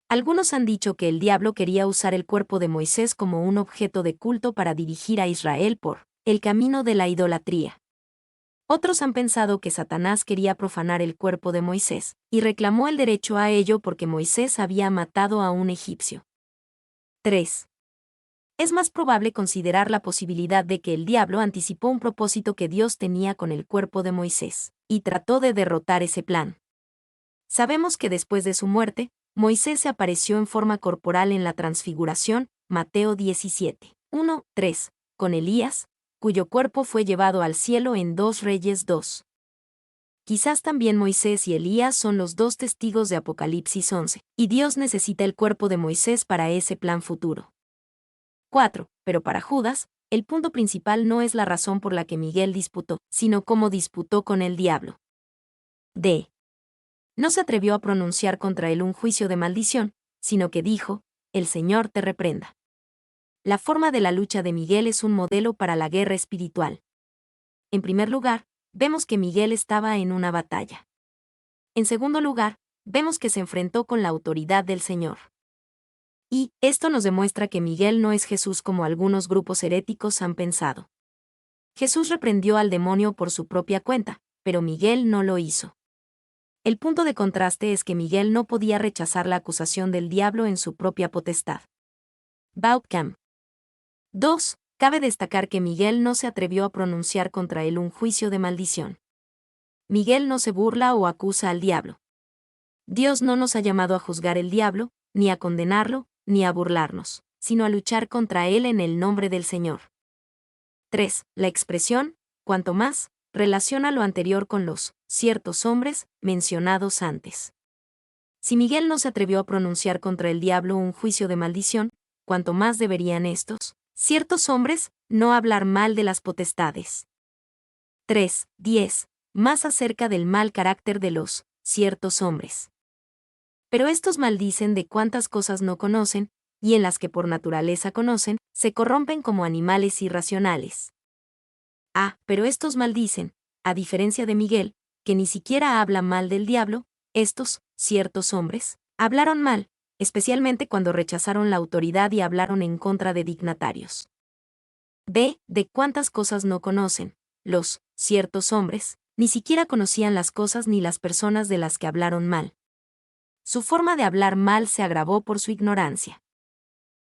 Algunos han dicho que el diablo quería usar el cuerpo de Moisés como un objeto de culto para dirigir a Israel por el camino de la idolatría. Otros han pensado que Satanás quería profanar el cuerpo de Moisés, y reclamó el derecho a ello porque Moisés había matado a un egipcio. 3. Es más probable considerar la posibilidad de que el diablo anticipó un propósito que Dios tenía con el cuerpo de Moisés, y trató de derrotar ese plan. Sabemos que después de su muerte, Moisés se apareció en forma corporal en la transfiguración, Mateo 17, 1-3, con Elías, cuyo cuerpo fue llevado al cielo en 2 Reyes 2. Quizás también Moisés y Elías son los 2 testigos de Apocalipsis 11, y Dios necesita el cuerpo de Moisés para ese plan futuro. 4. Pero para Judas, el punto principal no es la razón por la que Miguel disputó, sino cómo disputó con el diablo. D. No se atrevió a pronunciar contra él un juicio de maldición, sino que dijo: «El Señor te reprenda». La forma de la lucha de Miguel es un modelo para la guerra espiritual. En primer lugar, vemos que Miguel estaba en una batalla. En segundo lugar, vemos que se enfrentó con la autoridad del Señor. Y esto nos demuestra que Miguel no es Jesús como algunos grupos heréticos han pensado. Jesús reprendió al demonio por su propia cuenta, pero Miguel no lo hizo. El punto de contraste es que Miguel no podía rechazar la acusación del diablo en su propia potestad. Bauckham. 2. Cabe destacar que Miguel no se atrevió a pronunciar contra él un juicio de maldición. Miguel no se burla o acusa al diablo. Dios no nos ha llamado a juzgar el diablo, ni a condenarlo, ni a burlarnos, sino a luchar contra él en el nombre del Señor. 3. La expresión, cuanto más, relaciona lo anterior con los ciertos hombres mencionados antes. Si Miguel no se atrevió a pronunciar contra el diablo un juicio de maldición, cuanto más deberían estos ciertos hombres no hablar mal de las potestades. 3. 10. Más acerca del mal carácter de los ciertos hombres. Pero estos maldicen de cuantas cosas no conocen, y en las que por naturaleza conocen, se corrompen como animales irracionales. Pero estos maldicen, a diferencia de Miguel, que ni siquiera habla mal del diablo, estos ciertos hombres hablaron mal, especialmente cuando rechazaron la autoridad y hablaron en contra de dignatarios. B. De cuántas cosas no conocen. Los ciertos hombres ni siquiera conocían las cosas ni las personas de las que hablaron mal. Su forma de hablar mal se agravó por su ignorancia.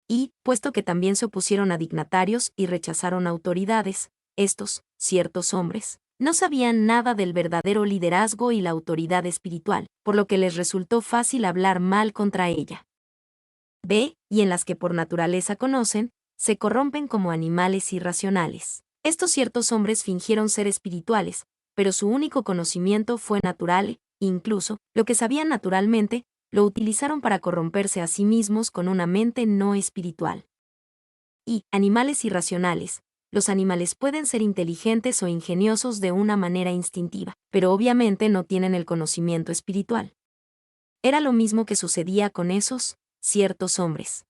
Y, puesto que también se opusieron a dignatarios y rechazaron autoridades, estos ciertos hombres no sabían nada del verdadero liderazgo y la autoridad espiritual, por lo que les resultó fácil hablar mal contra ella. B. Y en las que por naturaleza conocen, se corrompen como animales irracionales. Estos ciertos hombres fingieron ser espirituales, pero su único conocimiento fue natural, incluso, lo que sabían naturalmente, lo utilizaron para corromperse a sí mismos con una mente no espiritual. Y, animales irracionales. Los animales pueden ser inteligentes o ingeniosos de una manera instintiva, pero obviamente no tienen el conocimiento espiritual. Era lo mismo que sucedía con esos ciertos hombres.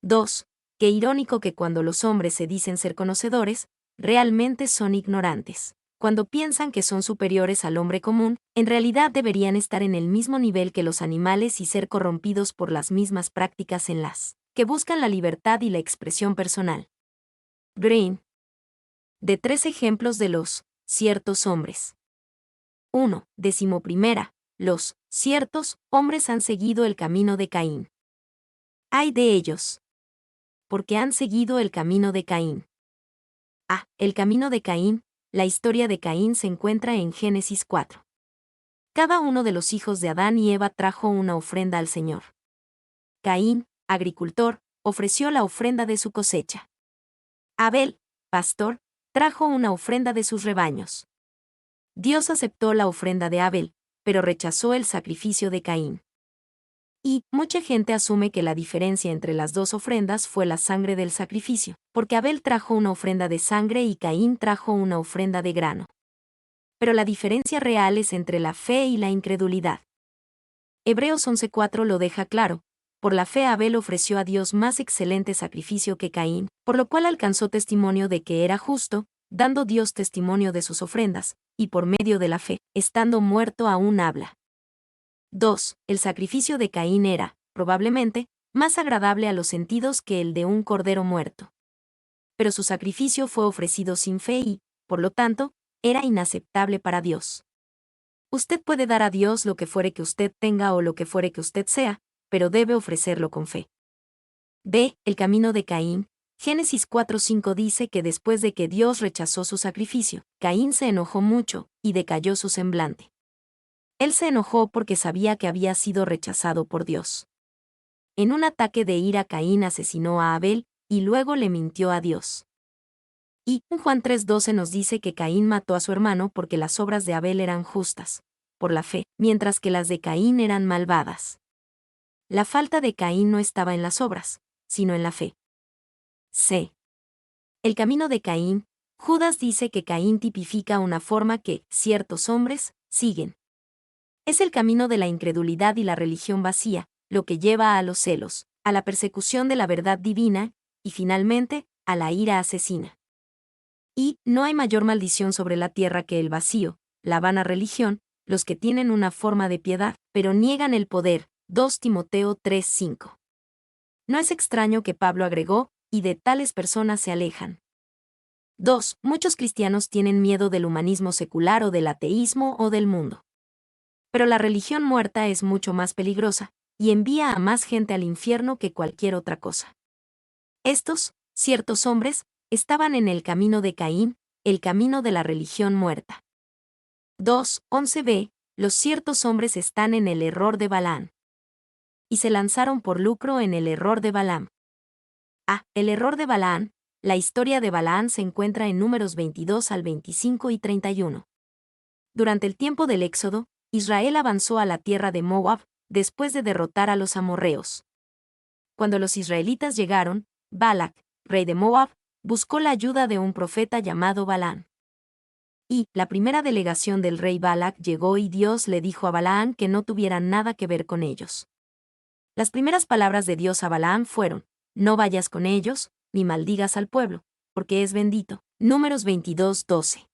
2. Qué irónico que cuando los hombres se dicen ser conocedores, realmente son ignorantes. Cuando piensan que son superiores al hombre común, en realidad deberían estar en el mismo nivel que los animales y ser corrompidos por las mismas prácticas en las que buscan la libertad y la expresión personal. Green. De 3 ejemplos de los ciertos hombres. 1. 11. Los ciertos hombres han seguido el camino de Caín. Ay de ellos, porque han seguido el camino de Caín. El camino de Caín. La historia de Caín se encuentra en Génesis 4. Cada uno de los hijos de Adán y Eva trajo una ofrenda al Señor. Caín, agricultor, ofreció la ofrenda de su cosecha. Abel, pastor, trajo una ofrenda de sus rebaños. Dios aceptó la ofrenda de Abel, pero rechazó el sacrificio de Caín. Y mucha gente asume que la diferencia entre las dos ofrendas fue la sangre del sacrificio, porque Abel trajo una ofrenda de sangre y Caín trajo una ofrenda de grano. Pero la diferencia real es entre la fe y la incredulidad. Hebreos 11:4 lo deja claro. Por la fe Abel ofreció a Dios más excelente sacrificio que Caín, por lo cual alcanzó testimonio de que era justo, dando Dios testimonio de sus ofrendas, y por medio de la fe, estando muerto aún habla. 2. El sacrificio de Caín era, probablemente, más agradable a los sentidos que el de un cordero muerto. Pero su sacrificio fue ofrecido sin fe y, por lo tanto, era inaceptable para Dios. Usted puede dar a Dios lo que fuere que usted tenga o lo que fuere que usted sea, pero debe ofrecerlo con fe. B. El camino de Caín. Génesis 4:5 dice que después de que Dios rechazó su sacrificio, Caín se enojó mucho, y decayó su semblante. Él se enojó porque sabía que había sido rechazado por Dios. En un ataque de ira Caín asesinó a Abel, y luego le mintió a Dios. Y Juan 3:12 nos dice que Caín mató a su hermano porque las obras de Abel eran justas, por la fe, mientras que las de Caín eran malvadas. La falta de Caín no estaba en las obras, sino en la fe. C. El camino de Caín. Judas dice que Caín tipifica una forma que ciertos hombres siguen. Es el camino de la incredulidad y la religión vacía, lo que lleva a los celos, a la persecución de la verdad divina, y finalmente, a la ira asesina. Y no hay mayor maldición sobre la tierra que el vacío, la vana religión, los que tienen una forma de piedad, pero niegan el poder. 2 Timoteo 3:5. No es extraño que Pablo agregó, y de tales personas se alejan. 2. Muchos cristianos tienen miedo del humanismo secular o del ateísmo o del mundo. Pero la religión muerta es mucho más peligrosa, y envía a más gente al infierno que cualquier otra cosa. Estos, ciertos hombres, estaban en el camino de Caín, el camino de la religión muerta. 2:11b. Los ciertos hombres están en el error de Balaam. Y se lanzaron por lucro en el error de Balaam. El error de Balaam. La historia de Balaam se encuentra en Números 22 al 25 y 31. Durante el tiempo del Éxodo, Israel avanzó a la tierra de Moab, después de derrotar a los amorreos. Cuando los israelitas llegaron, Balac, rey de Moab, buscó la ayuda de un profeta llamado Balaam. Y la primera delegación del rey Balac llegó y Dios le dijo a Balaam que no tuviera nada que ver con ellos. Las primeras palabras de Dios a Balaam fueron: no vayas con ellos, ni maldigas al pueblo, porque es bendito. Números 22:12.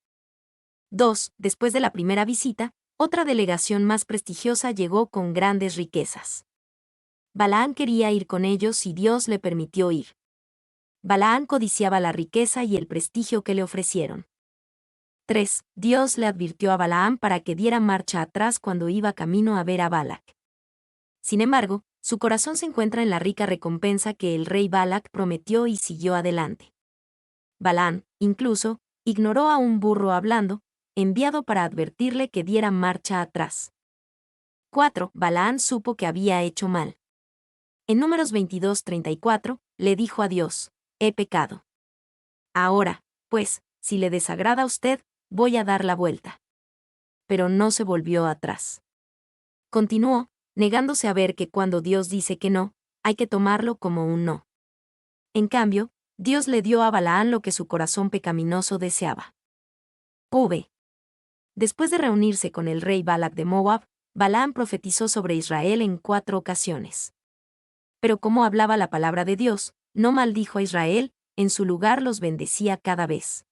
2. Después de la primera visita, otra delegación más prestigiosa llegó con grandes riquezas. Balaam quería ir con ellos y Dios le permitió ir. Balaam codiciaba la riqueza y el prestigio que le ofrecieron. 3. Dios le advirtió a Balaam para que diera marcha atrás cuando iba camino a ver a Balac. Sin embargo, su corazón se encuentra en la rica recompensa que el rey Balac prometió y siguió adelante. Balaam, incluso, ignoró a un burro hablando, enviado para advertirle que diera marcha atrás. 4. Balaam supo que había hecho mal. En Números 22:34, le dijo a Dios: he pecado. Ahora, pues, si le desagrada a usted, voy a dar la vuelta. Pero no se volvió atrás. Continuó, negándose a ver que cuando Dios dice que no, hay que tomarlo como un no. En cambio, Dios le dio a Balaam lo que su corazón pecaminoso deseaba. Después de reunirse con el rey Balac de Moab, Balaam profetizó sobre Israel en 4 ocasiones. Pero como hablaba la palabra de Dios, no maldijo a Israel, en su lugar los bendecía cada vez.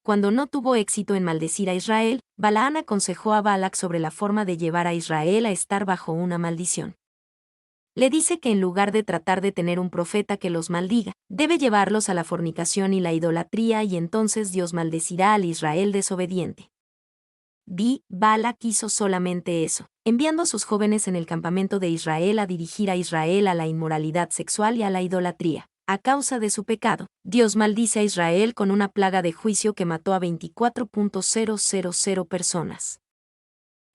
Cuando no tuvo éxito en maldecir a Israel, Balaam aconsejó a Balac sobre la forma de llevar a Israel a estar bajo una maldición. Le dice que en lugar de tratar de tener un profeta que los maldiga, debe llevarlos a la fornicación y la idolatría y entonces Dios maldecirá al Israel desobediente. Balac hizo solamente eso, enviando a sus jóvenes en el campamento de Israel a dirigir a Israel a la inmoralidad sexual y a la idolatría. A causa de su pecado, Dios maldice a Israel con una plaga de juicio que mató a 24.000 personas.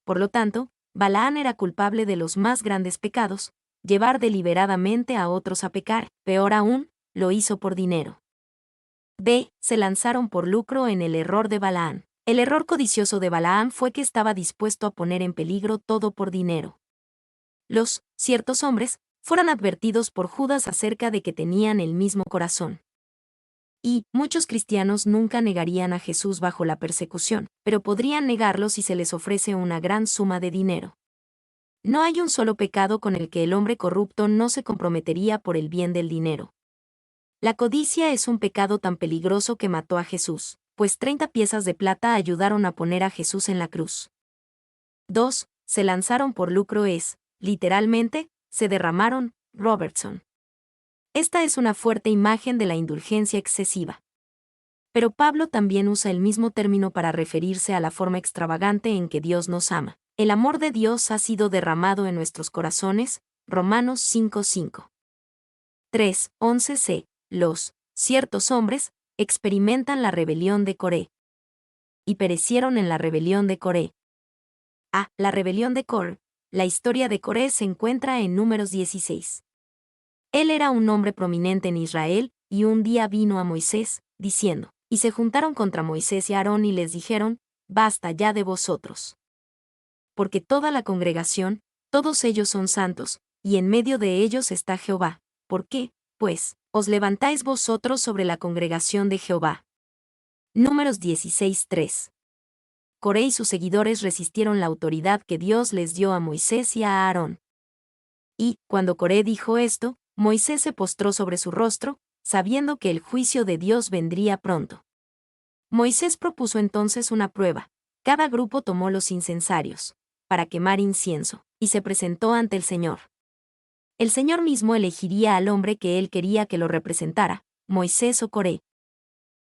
Por lo tanto, Balaam era culpable de los más grandes pecados: llevar deliberadamente a otros a pecar, peor aún, lo hizo por dinero. Se lanzaron por lucro en el error de Balaam. El error codicioso de Balaam fue que estaba dispuesto a poner en peligro todo por dinero. Los ciertos hombres fueron advertidos por Judas acerca de que tenían el mismo corazón. Y muchos cristianos nunca negarían a Jesús bajo la persecución, pero podrían negarlo si se les ofrece una gran suma de dinero. No hay un solo pecado con el que el hombre corrupto no se comprometería por el bien del dinero. La codicia es un pecado tan peligroso que mató a Jesús, pues 30 piezas de plata ayudaron a poner a Jesús en la cruz. 2. Se lanzaron por lucro es, literalmente, se derramaron. Robertson. Esta es una fuerte imagen de la indulgencia excesiva. Pero Pablo también usa el mismo término para referirse a la forma extravagante en que Dios nos ama. El amor de Dios ha sido derramado en nuestros corazones. Romanos 5:5. 3:11c. Los ciertos hombres experimentan la rebelión de Coré. Y perecieron en la rebelión de Coré. La rebelión de Coré. La historia de Coré se encuentra en Números 16. Él era un hombre prominente en Israel, y un día vino a Moisés, diciendo, y se juntaron contra Moisés y Aarón y les dijeron: basta ya de vosotros. Porque toda la congregación, todos ellos son santos, y en medio de ellos está Jehová. ¿Por qué, pues, os levantáis vosotros sobre la congregación de Jehová? Números 16:3. Coré y sus seguidores resistieron la autoridad que Dios les dio a Moisés y a Aarón. Y, cuando Coré dijo esto, Moisés se postró sobre su rostro, sabiendo que el juicio de Dios vendría pronto. Moisés propuso entonces una prueba. Cada grupo tomó los incensarios para quemar incienso, y se presentó ante el Señor. El Señor mismo elegiría al hombre que él quería que lo representara, Moisés o Coré.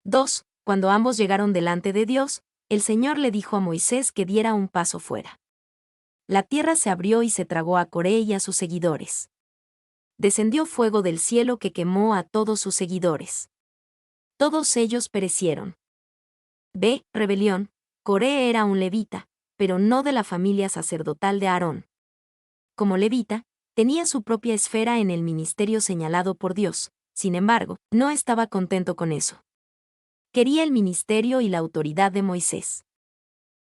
2. Cuando ambos llegaron delante de Dios, el Señor le dijo a Moisés que diera un paso fuera. La tierra se abrió y se tragó a Coré y a sus seguidores. Descendió fuego del cielo que quemó a todos sus seguidores. Todos ellos perecieron. B. Rebelión. Coré era un levita, pero no de la familia sacerdotal de Aarón. Como levita, tenía su propia esfera en el ministerio señalado por Dios, sin embargo, no estaba contento con eso. Quería el ministerio y la autoridad de Moisés.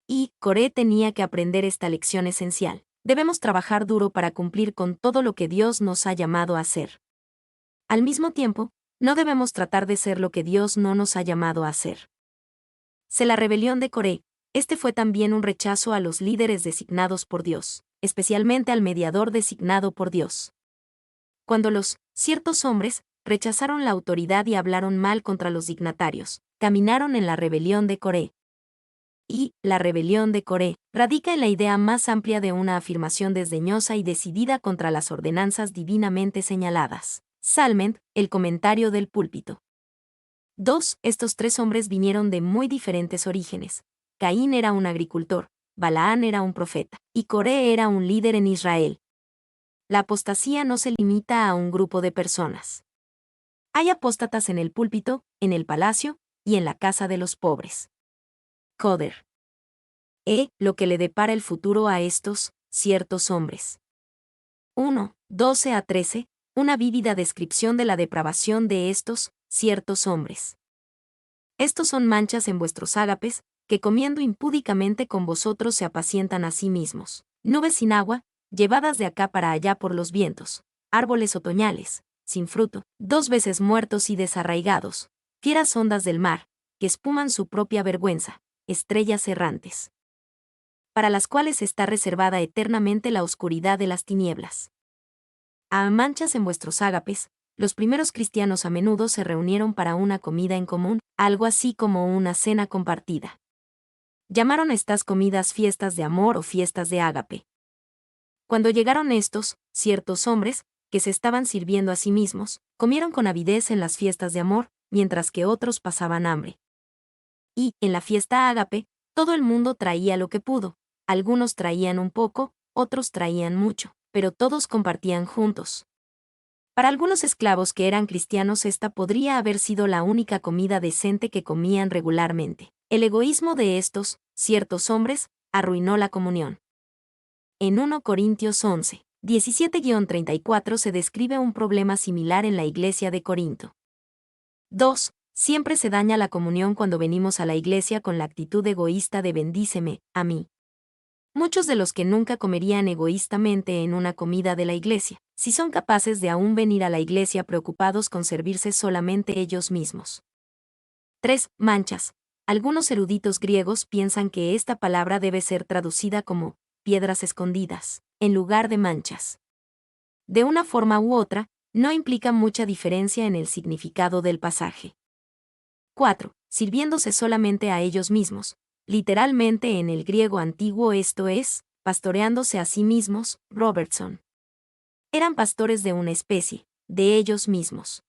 Y Coré tenía que aprender esta lección esencial. Debemos trabajar duro para cumplir con todo lo que Dios nos ha llamado a hacer. Al mismo tiempo, no debemos tratar de ser lo que Dios no nos ha llamado a hacer. La rebelión de Coré. Este fue también un rechazo a los líderes designados por Dios, especialmente al mediador designado por Dios. Cuando los ciertos hombres rechazaron la autoridad y hablaron mal contra los dignatarios, caminaron en la rebelión de Coré. Y la rebelión de Coré radica en la idea más amplia de una afirmación desdeñosa y decidida contra las ordenanzas divinamente señaladas. Salment, el comentario del púlpito. 2. Estos tres hombres vinieron de muy diferentes orígenes. Caín era un agricultor, Balaán era un profeta, y Coré era un líder en Israel. La apostasía no se limita a un grupo de personas. Hay apóstatas en el púlpito, en el palacio, y en la casa de los pobres. Coder. Lo que le depara el futuro a estos ciertos hombres. 1. 12 a 13. Una vívida descripción de la depravación de estos ciertos hombres. Estos son manchas en vuestros ágapes, que comiendo impúdicamente con vosotros se apacientan a sí mismos. Nubes sin agua, llevadas de acá para allá por los vientos. Árboles otoñales, sin fruto, 2 veces muertos y desarraigados. Fieras ondas del mar, que espuman su propia vergüenza. Estrellas errantes, para las cuales está reservada eternamente la oscuridad de las tinieblas. A manchas en vuestros ágapes, los primeros cristianos a menudo se reunieron para una comida en común, algo así como una cena compartida. Llamaron estas comidas fiestas de amor o fiestas de ágape. Cuando llegaron estos, ciertos hombres, que se estaban sirviendo a sí mismos, comieron con avidez en las fiestas de amor, mientras que otros pasaban hambre. Y, en la fiesta ágape, todo el mundo traía lo que pudo. Algunos traían un poco, otros traían mucho, pero todos compartían juntos. Para algunos esclavos que eran cristianos esta podría haber sido la única comida decente que comían regularmente. El egoísmo de estos, ciertos hombres, arruinó la comunión. En 1 Corintios 11, 17-34 se describe un problema similar en la iglesia de Corinto. 2. Siempre se daña la comunión cuando venimos a la iglesia con la actitud egoísta de bendíceme, a mí. Muchos de los que nunca comerían egoístamente en una comida de la iglesia, si son capaces de aún venir a la iglesia preocupados con servirse solamente ellos mismos. 3. Manchas. Algunos eruditos griegos piensan que esta palabra debe ser traducida como piedras escondidas, en lugar de manchas. De una forma u otra, no implica mucha diferencia en el significado del pasaje. 4. Sirviéndose solamente a ellos mismos. Literalmente en el griego antiguo esto es, pastoreándose a sí mismos, Robertson. Eran pastores de una especie, de ellos mismos.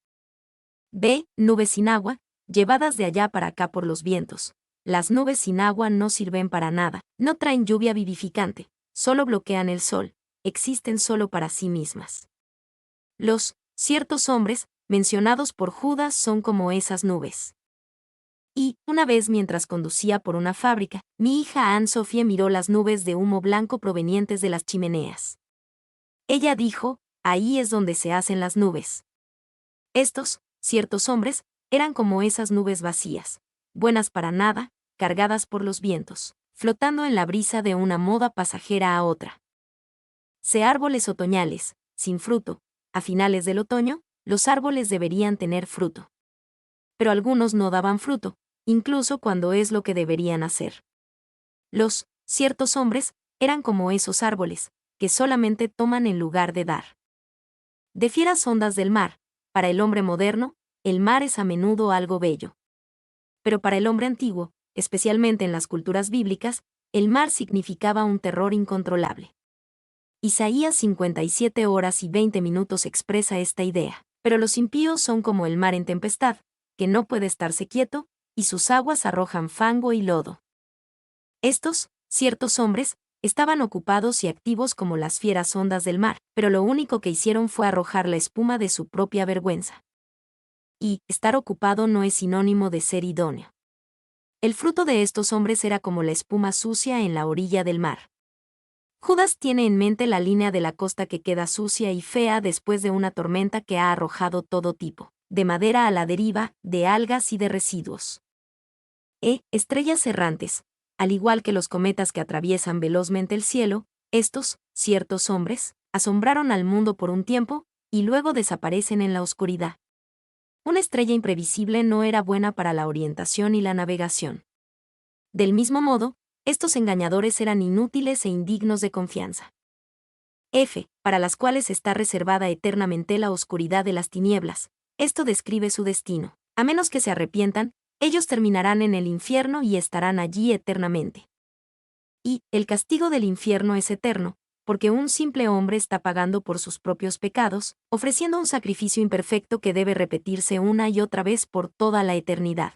B. Nubes sin agua, llevadas de allá para acá por los vientos. Las nubes sin agua no sirven para nada, no traen lluvia vivificante, solo bloquean el sol, existen solo para sí mismas. Los ciertos hombres, mencionados por Judas, son como esas nubes. Y, una vez mientras conducía por una fábrica, mi hija Anne-Sophie miró las nubes de humo blanco provenientes de las chimeneas. Ella dijo, ahí es donde se hacen las nubes. Estos, ciertos hombres, eran como esas nubes vacías, buenas para nada, cargadas por los vientos, flotando en la brisa de una moda pasajera a otra. Árboles otoñales, sin fruto. A finales del otoño, los árboles deberían tener fruto. Pero algunos no daban fruto, incluso cuando es lo que deberían hacer. Los ciertos hombres eran como esos árboles, que solamente toman en lugar de dar. De fieras ondas del mar, para el hombre moderno, el mar es a menudo algo bello. pero para el hombre antiguo, especialmente en las culturas bíblicas, el mar significaba un terror incontrolable. Isaías 57 horas y 20 minutos expresa esta idea. Pero los impíos son como el mar en tempestad, que no puede estarse quieto, y sus aguas arrojan fango y lodo. Estos, ciertos hombres, estaban ocupados y activos como las fieras ondas del mar, pero lo único que hicieron fue arrojar la espuma de su propia vergüenza. Y estar ocupado no es sinónimo de ser idóneo. El fruto de estos hombres era como la espuma sucia en la orilla del mar. Judas tiene en mente la línea de la costa que queda sucia y fea después de una tormenta que ha arrojado todo tipo de madera a la deriva, de algas y de residuos. Estrellas errantes. Al igual que los cometas que atraviesan velozmente el cielo, estos, ciertos hombres, asombraron al mundo por un tiempo, y luego desaparecen en la oscuridad. Una estrella imprevisible no era buena para la orientación y la navegación. Del mismo modo, estos engañadores eran inútiles e indignos de confianza. Para las cuales está reservada eternamente la oscuridad de las tinieblas. Esto describe su destino. A menos que se arrepientan, ellos terminarán en el infierno y estarán allí eternamente. Y el castigo del infierno es eterno, porque un simple hombre está pagando por sus propios pecados, ofreciendo un sacrificio imperfecto que debe repetirse una y otra vez por toda la eternidad.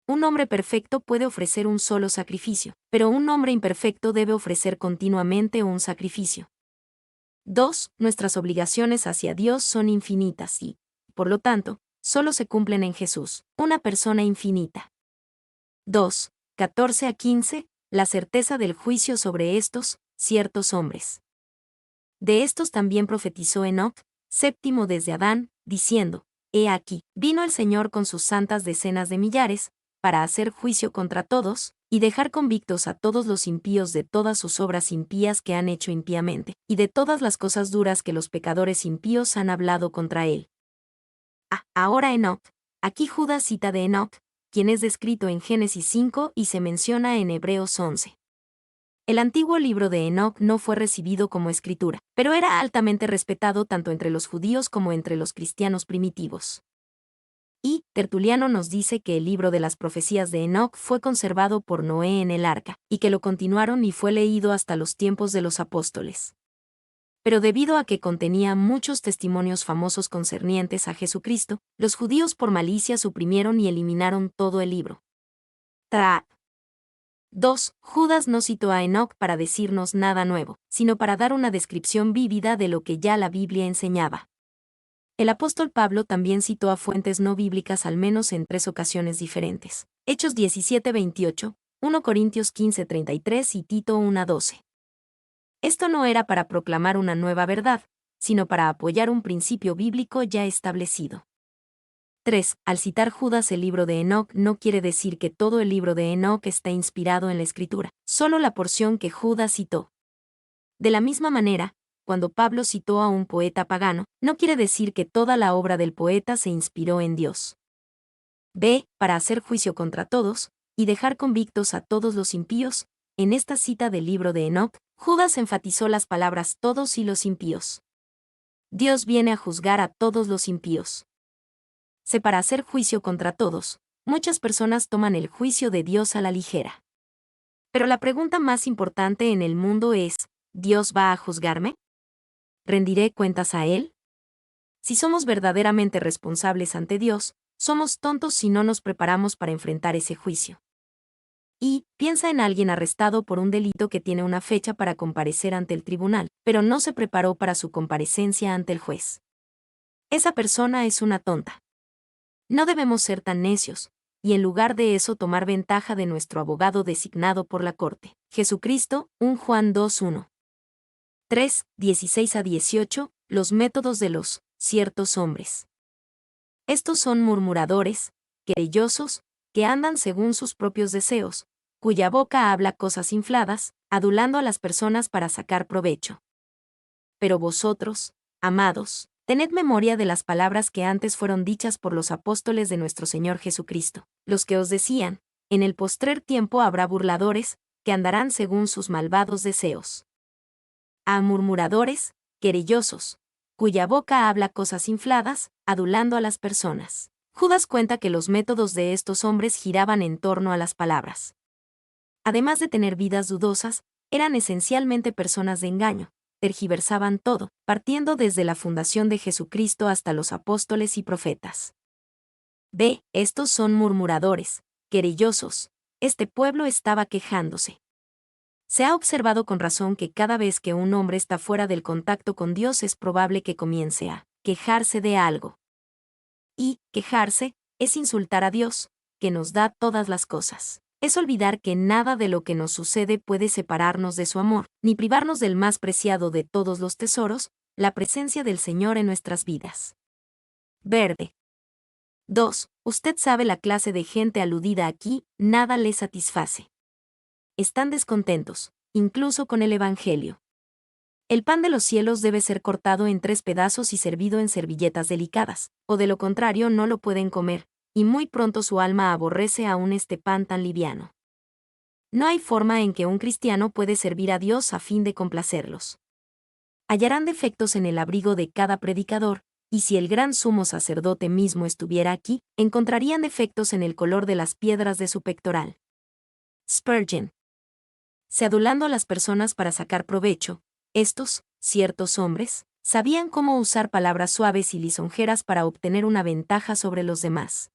Un hombre perfecto puede ofrecer un solo sacrificio, pero un hombre imperfecto debe ofrecer continuamente un sacrificio. 2. Nuestras obligaciones hacia Dios son infinitas y, por lo tanto, solo se cumplen en Jesús, una persona infinita. 2. 14 a 15. La certeza del juicio sobre estos, ciertos hombres. De estos también profetizó Enoc, séptimo desde Adán, diciendo: He aquí, vino el Señor con sus santas decenas de millares, para hacer juicio contra todos, y dejar convictos a todos los impíos de todas sus obras impías que han hecho impíamente, y de todas las cosas duras que los pecadores impíos han hablado contra él. Ahora Enoc. Aquí Judas cita de Enoc, quien es descrito en Génesis 5 y se menciona en Hebreos 11. El antiguo libro de Enoc no fue recibido como escritura, pero era altamente respetado tanto entre los judíos como entre los cristianos primitivos. Y Tertuliano nos dice que el libro de las profecías de Enoc fue conservado por Noé en el arca, y que lo continuaron y fue leído hasta los tiempos de los apóstoles. Pero debido a que contenía muchos testimonios famosos concernientes a Jesucristo, los judíos por malicia suprimieron y eliminaron todo el libro. 2. Judas no citó a Enoc para decirnos nada nuevo, sino para dar una descripción vívida de lo que ya la Biblia enseñaba. El apóstol Pablo también citó a fuentes no bíblicas al menos en 3 ocasiones diferentes. Hechos 17:28, 1 Corintios 15:33 y Tito 1:12. Esto no era para proclamar una nueva verdad, sino para apoyar un principio bíblico ya establecido. 3. Al citar Judas el libro de Enoc no quiere decir que todo el libro de Enoc está inspirado en la Escritura, solo la porción que Judas citó. De la misma manera, cuando Pablo citó a un poeta pagano, no quiere decir que toda la obra del poeta se inspiró en Dios. Para hacer juicio contra todos, y dejar convictos a todos los impíos, en esta cita del libro de Enoc, Judas enfatizó las palabras todos y los impíos. Dios viene a juzgar a todos los impíos. Para hacer juicio contra todos, muchas personas toman el juicio de Dios a la ligera. Pero la pregunta más importante en el mundo es, ¿Dios va a juzgarme? ¿Rendiré cuentas a Él? Si somos verdaderamente responsables ante Dios, somos tontos si no nos preparamos para enfrentar ese juicio. Y piensa en alguien arrestado por un delito que tiene una fecha para comparecer ante el tribunal, pero no se preparó para su comparecencia ante el juez. Esa persona es una tonta. No debemos ser tan necios, y en lugar de eso tomar ventaja de nuestro abogado designado por la corte, Jesucristo, 1 Juan 2:1. 3, 16 a 18, los métodos de los ciertos hombres. Estos son murmuradores, querellosos, que andan según sus propios deseos, cuya boca habla cosas infladas, adulando a las personas para sacar provecho. Pero vosotros, amados, tened memoria de las palabras que antes fueron dichas por los apóstoles de nuestro Señor Jesucristo, los que os decían: en el postrer tiempo habrá burladores, que andarán según sus malvados deseos. A murmuradores, querellosos, cuya boca habla cosas infladas, adulando a las personas. Judas cuenta que los métodos de estos hombres giraban en torno a las palabras. Además de tener vidas dudosas, eran esencialmente personas de engaño, tergiversaban todo, partiendo desde la fundación de Jesucristo hasta los apóstoles y profetas. B. Estos son murmuradores, querellosos. Este pueblo estaba quejándose. Se ha observado con razón que cada vez que un hombre está fuera del contacto con Dios es probable que comience a quejarse de algo. Y quejarse es insultar a Dios, que nos da todas las cosas. Es olvidar que nada de lo que nos sucede puede separarnos de su amor, ni privarnos del más preciado de todos los tesoros, la presencia del Señor en nuestras vidas. Verde. 2. Usted sabe la clase de gente aludida aquí, nada les satisface. Están descontentos, incluso con el Evangelio. El pan de los cielos debe ser cortado en 3 pedazos y servido en servilletas delicadas, o de lo contrario no lo pueden comer, y muy pronto su alma aborrece aún este pan tan liviano. No hay forma en que un cristiano puede servir a Dios a fin de complacerlos. Hallarán defectos en el abrigo de cada predicador, y si el gran sumo sacerdote mismo estuviera aquí, encontrarían defectos en el color de las piedras de su pectoral. Spurgeon. Se adulando a las personas para sacar provecho, estos, ciertos hombres, sabían cómo usar palabras suaves y lisonjeras para obtener una ventaja sobre los demás.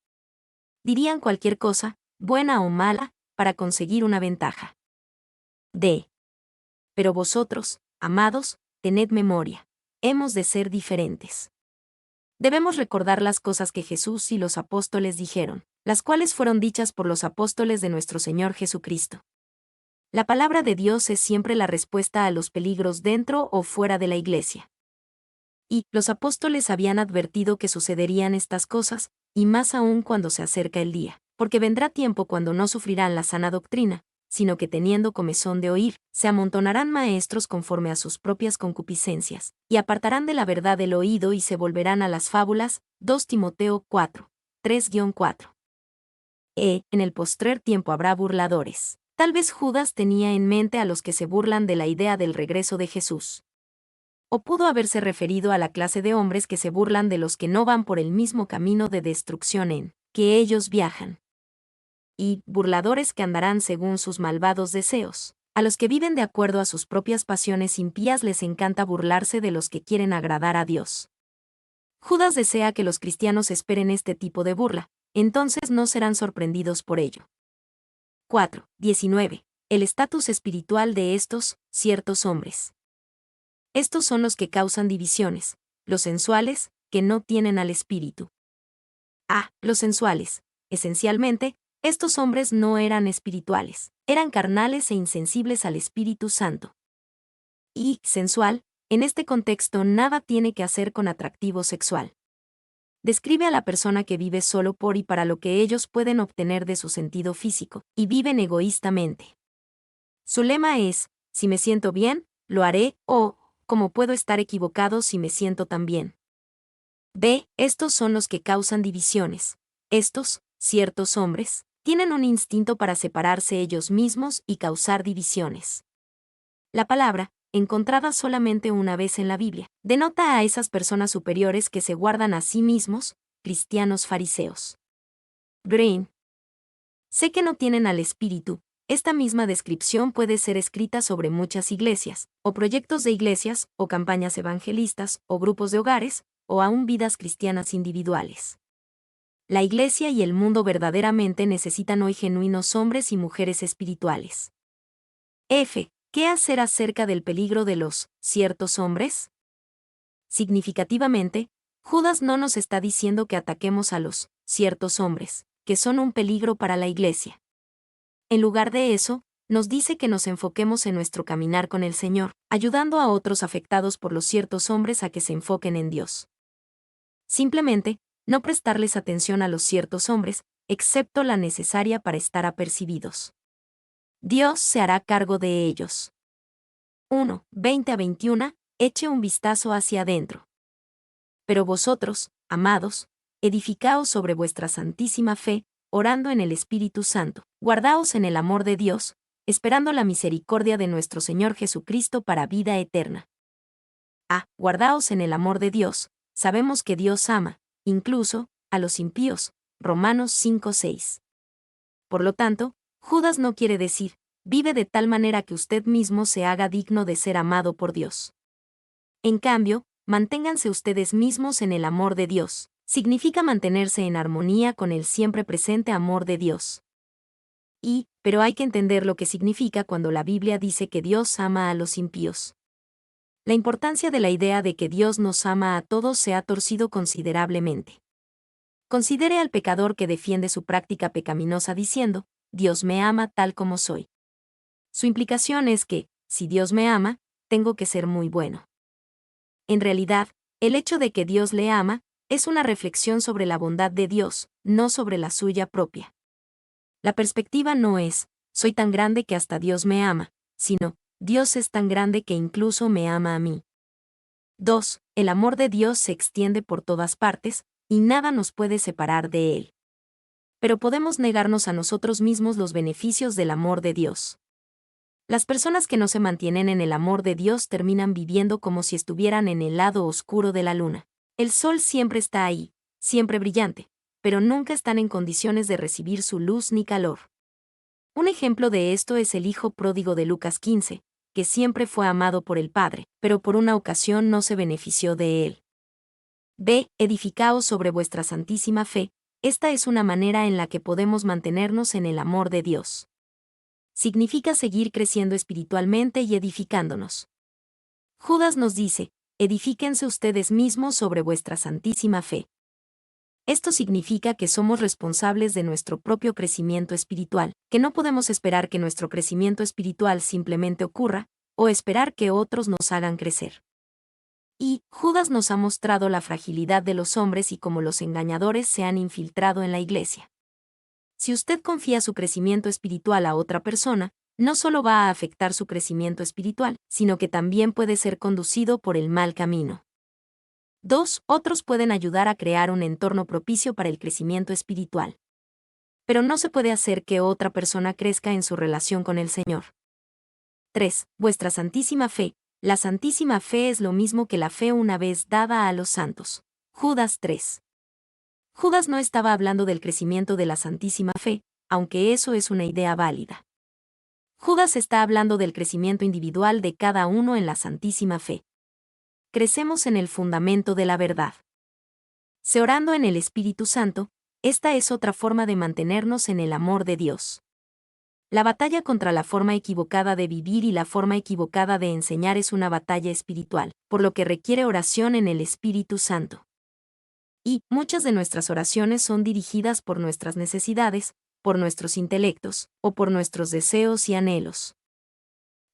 Dirían cualquier cosa, buena o mala, para conseguir una ventaja. D. Pero vosotros, amados, tened memoria. Hemos de ser diferentes. Debemos recordar las cosas que Jesús y los apóstoles dijeron, las cuales fueron dichas por los apóstoles de nuestro Señor Jesucristo. La palabra de Dios es siempre la respuesta a los peligros dentro o fuera de la iglesia. Y los apóstoles habían advertido que sucederían estas cosas, y más aún cuando se acerca el día, porque vendrá tiempo cuando no sufrirán la sana doctrina, sino que teniendo comezón de oír, se amontonarán maestros conforme a sus propias concupiscencias, y apartarán de la verdad el oído y se volverán a las fábulas. 2 Timoteo 4, 3-4. En el postrer tiempo habrá burladores. Tal vez Judas tenía en mente a los que se burlan de la idea del regreso de Jesús. O pudo haberse referido a la clase de hombres que se burlan de los que no van por el mismo camino de destrucción en que ellos viajan. Y burladores que andarán según sus malvados deseos. A los que viven de acuerdo a sus propias pasiones impías les encanta burlarse de los que quieren agradar a Dios. Judas desea que los cristianos esperen este tipo de burla, entonces no serán sorprendidos por ello. 4.19. El estatus espiritual de estos, ciertos hombres. Estos son los que causan divisiones, los sensuales, que no tienen al espíritu. Los sensuales. Esencialmente, estos hombres no eran espirituales, eran carnales e insensibles al Espíritu Santo. Y, sensual, en este contexto nada tiene que hacer con atractivo sexual. Describe a la persona que vive solo por y para lo que ellos pueden obtener de su sentido físico, y viven egoístamente. Su lema es, si me siento bien, lo haré, o, como puedo estar equivocado si me siento tan bien. B. Estos son los que causan divisiones. Estos, ciertos hombres, tienen un instinto para separarse ellos mismos y causar divisiones. La palabra, encontrada solamente una vez en la Biblia, denota a esas personas superiores que se guardan a sí mismos, cristianos fariseos. Green. Sé que no tienen al Espíritu. Esta misma descripción puede ser escrita sobre muchas iglesias, o proyectos de iglesias, o campañas evangelistas, o grupos de hogares, o aún vidas cristianas individuales. La iglesia y el mundo verdaderamente necesitan hoy genuinos hombres y mujeres espirituales. F. ¿Qué hacer acerca del peligro de los ciertos hombres? Significativamente, Judas no nos está diciendo que ataquemos a los ciertos hombres, que son un peligro para la iglesia. En lugar de eso, nos dice que nos enfoquemos en nuestro caminar con el Señor, ayudando a otros afectados por los ciertos hombres a que se enfoquen en Dios. Simplemente, no prestarles atención a los ciertos hombres, excepto la necesaria para estar apercibidos. Dios se hará cargo de ellos. 1, 20-21, eche un vistazo hacia adentro. Pero vosotros, amados, edificaos sobre vuestra santísima fe, orando en el Espíritu Santo, guardaos en el amor de Dios, esperando la misericordia de nuestro Señor Jesucristo para vida eterna. Guardaos en el amor de Dios, sabemos que Dios ama, incluso, a los impíos. Romanos 5:6. Por lo tanto, Judas no quiere decir, vive de tal manera que usted mismo se haga digno de ser amado por Dios. En cambio, manténganse ustedes mismos en el amor de Dios. Significa mantenerse en armonía con el siempre presente amor de Dios. Pero hay que entender lo que significa cuando la Biblia dice que Dios ama a los impíos. La importancia de la idea de que Dios nos ama a todos se ha torcido considerablemente. Considere al pecador que defiende su práctica pecaminosa diciendo, Dios me ama tal como soy. Su implicación es que, si Dios me ama, tengo que ser muy bueno. En realidad, el hecho de que Dios le ama, es una reflexión sobre la bondad de Dios, no sobre la suya propia. La perspectiva no es, soy tan grande que hasta Dios me ama, sino, Dios es tan grande que incluso me ama a mí. 2. El amor de Dios se extiende por todas partes, y nada nos puede separar de él. Pero podemos negarnos a nosotros mismos los beneficios del amor de Dios. Las personas que no se mantienen en el amor de Dios terminan viviendo como si estuvieran en el lado oscuro de la luna. El sol siempre está ahí, siempre brillante, pero nunca están en condiciones de recibir su luz ni calor. Un ejemplo de esto es el hijo pródigo de Lucas 15, que siempre fue amado por el Padre, pero por una ocasión no se benefició de él. Edificaos sobre vuestra santísima fe, esta es una manera en la que podemos mantenernos en el amor de Dios. Significa seguir creciendo espiritualmente y edificándonos. Judas nos dice, edifíquense ustedes mismos sobre vuestra santísima fe. Esto significa que somos responsables de nuestro propio crecimiento espiritual, que no podemos esperar que nuestro crecimiento espiritual simplemente ocurra, o esperar que otros nos hagan crecer. Judas nos ha mostrado la fragilidad de los hombres y cómo los engañadores se han infiltrado en la iglesia. Si usted confía su crecimiento espiritual a otra persona, no solo va a afectar su crecimiento espiritual, sino que también puede ser conducido por el mal camino. 2. Otros pueden ayudar a crear un entorno propicio para el crecimiento espiritual. Pero no se puede hacer que otra persona crezca en su relación con el Señor. 3. Vuestra santísima fe. La santísima fe es lo mismo que la fe una vez dada a los santos. Judas 3. Judas no estaba hablando del crecimiento de la santísima fe, aunque eso es una idea válida. Judas está hablando del crecimiento individual de cada uno en la santísima fe. Crecemos en el fundamento de la verdad. Orando en el Espíritu Santo, esta es otra forma de mantenernos en el amor de Dios. La batalla contra la forma equivocada de vivir y la forma equivocada de enseñar es una batalla espiritual, por lo que requiere oración en el Espíritu Santo. Muchas de nuestras oraciones son dirigidas por nuestras necesidades, por nuestros intelectos, o por nuestros deseos y anhelos.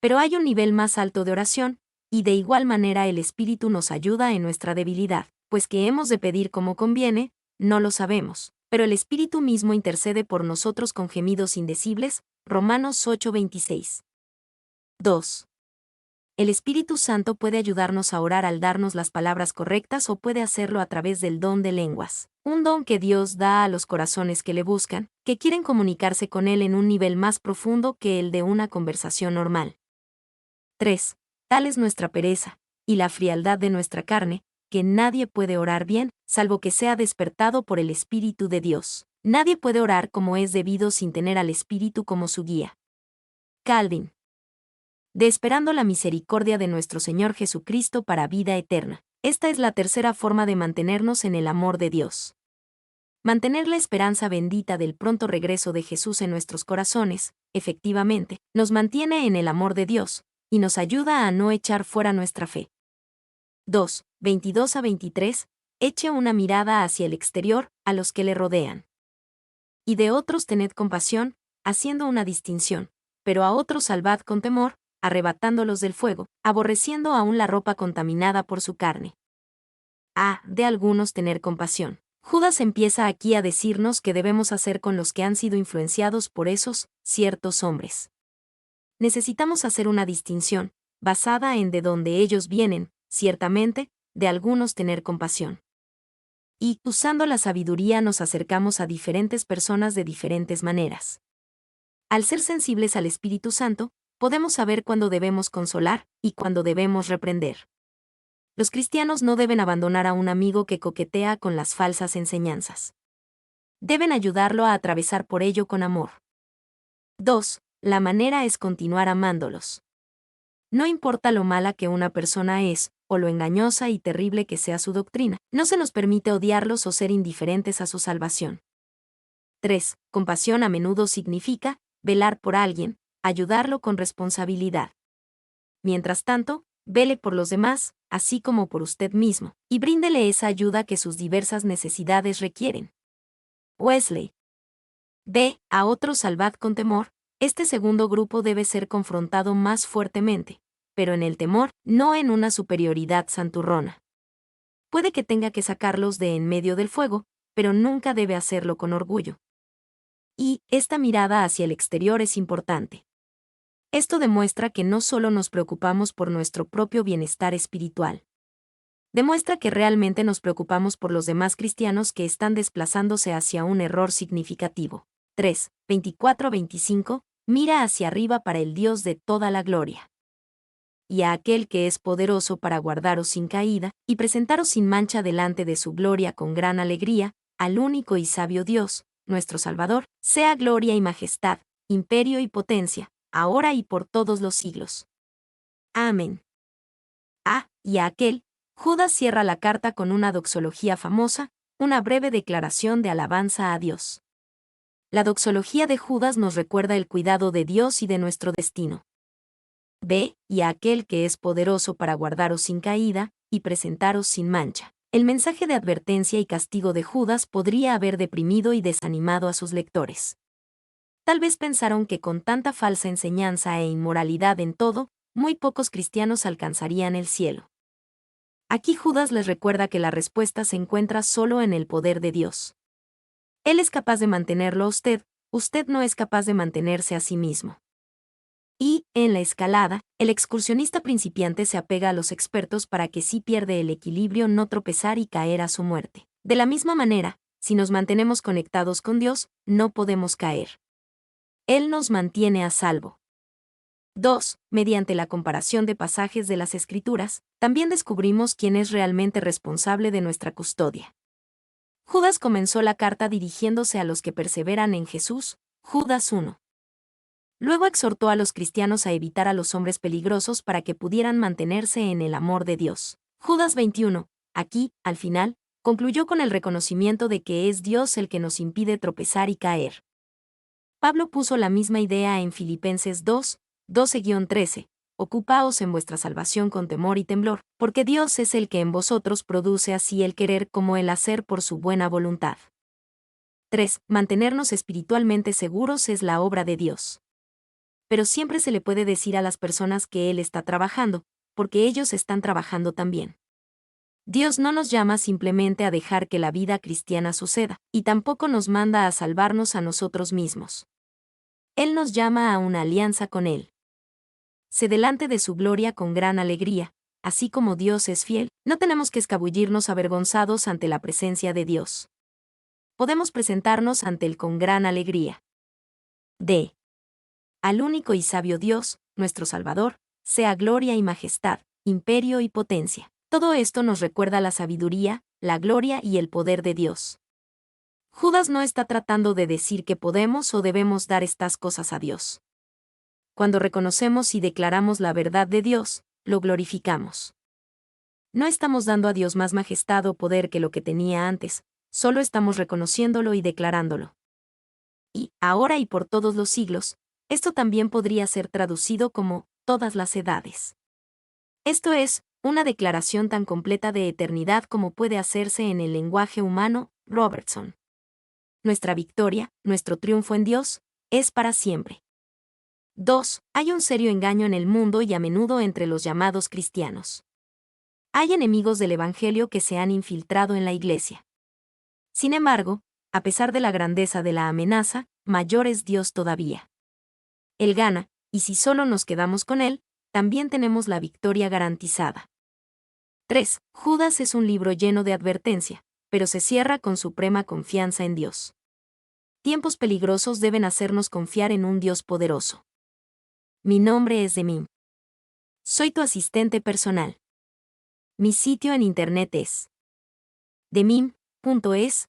Pero hay un nivel más alto de oración, y de igual manera el Espíritu nos ayuda en nuestra debilidad, pues que hemos de pedir como conviene, no lo sabemos, pero el Espíritu mismo intercede por nosotros con gemidos indecibles. Romanos 8:26. 2. El Espíritu Santo puede ayudarnos a orar al darnos las palabras correctas o puede hacerlo a través del don de lenguas, un don que Dios da a los corazones que le buscan, que quieren comunicarse con Él en un nivel más profundo que el de una conversación normal. 3. Tal es nuestra pereza, y la frialdad de nuestra carne, que nadie puede orar bien, salvo que sea despertado por el Espíritu de Dios. Nadie puede orar como es debido sin tener al Espíritu como su guía. Calvin. De esperando la misericordia de nuestro Señor Jesucristo para vida eterna. Esta es la tercera forma de mantenernos en el amor de Dios. Mantener la esperanza bendita del pronto regreso de Jesús en nuestros corazones, efectivamente, nos mantiene en el amor de Dios, y nos ayuda a no echar fuera nuestra fe. 2. 22-23. Eche una mirada hacia el exterior, a los que le rodean. Y de otros tened compasión, haciendo una distinción, pero a otros salvad con temor, arrebatándolos del fuego, aborreciendo aún la ropa contaminada por su carne. De algunos tener compasión. Judas empieza aquí a decirnos qué debemos hacer con los que han sido influenciados por esos ciertos hombres. Necesitamos hacer una distinción, basada en de dónde ellos vienen, ciertamente, de algunos tener compasión. Usando la sabiduría nos acercamos a diferentes personas de diferentes maneras. Al ser sensibles al Espíritu Santo, podemos saber cuándo debemos consolar y cuándo debemos reprender. Los cristianos no deben abandonar a un amigo que coquetea con las falsas enseñanzas. Deben ayudarlo a atravesar por ello con amor. 2. La manera es continuar amándolos. No importa lo mala que una persona es, o lo engañosa y terrible que sea su doctrina, no se nos permite odiarlos o ser indiferentes a su salvación. 3. Compasión a menudo significa velar por alguien, ayudarlo con responsabilidad. Mientras tanto, vele por los demás, así como por usted mismo, y bríndele esa ayuda que sus diversas necesidades requieren. Wesley. B. A otros salvad con temor. Este segundo grupo debe ser confrontado más fuertemente, pero en el temor, no en una superioridad santurrona. Puede que tenga que sacarlos de en medio del fuego, pero nunca debe hacerlo con orgullo. Y esta mirada hacia el exterior es importante. Esto demuestra que no solo nos preocupamos por nuestro propio bienestar espiritual. Demuestra que realmente nos preocupamos por los demás cristianos que están desplazándose hacia un error significativo. 3. 24-25. Mira hacia arriba para el Dios de toda la gloria. Y a aquel que es poderoso para guardaros sin caída, y presentaros sin mancha delante de su gloria con gran alegría, al único y sabio Dios, nuestro Salvador, sea gloria y majestad, imperio y potencia, ahora y por todos los siglos. Amén. Y a aquel, Judas cierra la carta con una doxología famosa, una breve declaración de alabanza a Dios. La doxología de Judas nos recuerda el cuidado de Dios y de nuestro destino. B. Y a aquel que es poderoso para guardaros sin caída, y presentaros sin mancha. El mensaje de advertencia y castigo de Judas podría haber deprimido y desanimado a sus lectores. Tal vez pensaron que con tanta falsa enseñanza e inmoralidad en todo, muy pocos cristianos alcanzarían el cielo. Aquí Judas les recuerda que la respuesta se encuentra solo en el poder de Dios. Él es capaz de mantenerlo a usted no es capaz de mantenerse a sí mismo. Y, en la escalada, el excursionista principiante se apega a los expertos para que si pierde el equilibrio no tropezar y caer a su muerte. De la misma manera, si nos mantenemos conectados con Dios, no podemos caer. Él nos mantiene a salvo. 2. Mediante la comparación de pasajes de las Escrituras, también descubrimos quién es realmente responsable de nuestra custodia. Judas comenzó la carta dirigiéndose a los que perseveran en Jesús, Judas 1. Luego exhortó a los cristianos a evitar a los hombres peligrosos para que pudieran mantenerse en el amor de Dios. Judas 21. Aquí, al final, concluyó con el reconocimiento de que es Dios el que nos impide tropezar y caer. Pablo puso la misma idea en Filipenses 2, 12-13. Ocupaos en vuestra salvación con temor y temblor, porque Dios es el que en vosotros produce así el querer como el hacer por su buena voluntad. 3. Mantenernos espiritualmente seguros es la obra de Dios. Pero siempre se le puede decir a las personas que Él está trabajando, porque ellos están trabajando también. Dios no nos llama simplemente a dejar que la vida cristiana suceda, y tampoco nos manda a salvarnos a nosotros mismos. Él nos llama a una alianza con Él. Se delante de su gloria con gran alegría, así como Dios es fiel, no tenemos que escabullirnos avergonzados ante la presencia de Dios. Podemos presentarnos ante Él con gran alegría. D. Al único y sabio Dios, nuestro Salvador, sea gloria y majestad, imperio y potencia. Todo esto nos recuerda la sabiduría, la gloria y el poder de Dios. Judas no está tratando de decir que podemos o debemos dar estas cosas a Dios. Cuando reconocemos y declaramos la verdad de Dios, lo glorificamos. No estamos dando a Dios más majestad o poder que lo que tenía antes, solo estamos reconociéndolo y declarándolo. Y, ahora y por todos los siglos, esto también podría ser traducido como, todas las edades. Esto es, una declaración tan completa de eternidad como puede hacerse en el lenguaje humano, Robertson. Nuestra victoria, nuestro triunfo en Dios, es para siempre. 2. Hay un serio engaño en el mundo y a menudo entre los llamados cristianos. Hay enemigos del Evangelio que se han infiltrado en la Iglesia. Sin embargo, a pesar de la grandeza de la amenaza, mayor es Dios todavía. Él gana, y si solo nos quedamos con Él, también tenemos la victoria garantizada. 3. Judas es un libro lleno de advertencia, pero se cierra con suprema confianza en Dios. Tiempos peligrosos deben hacernos confiar en un Dios poderoso. Mi nombre es Demim. Soy tu asistente personal. Mi sitio en internet es demim.es.tl.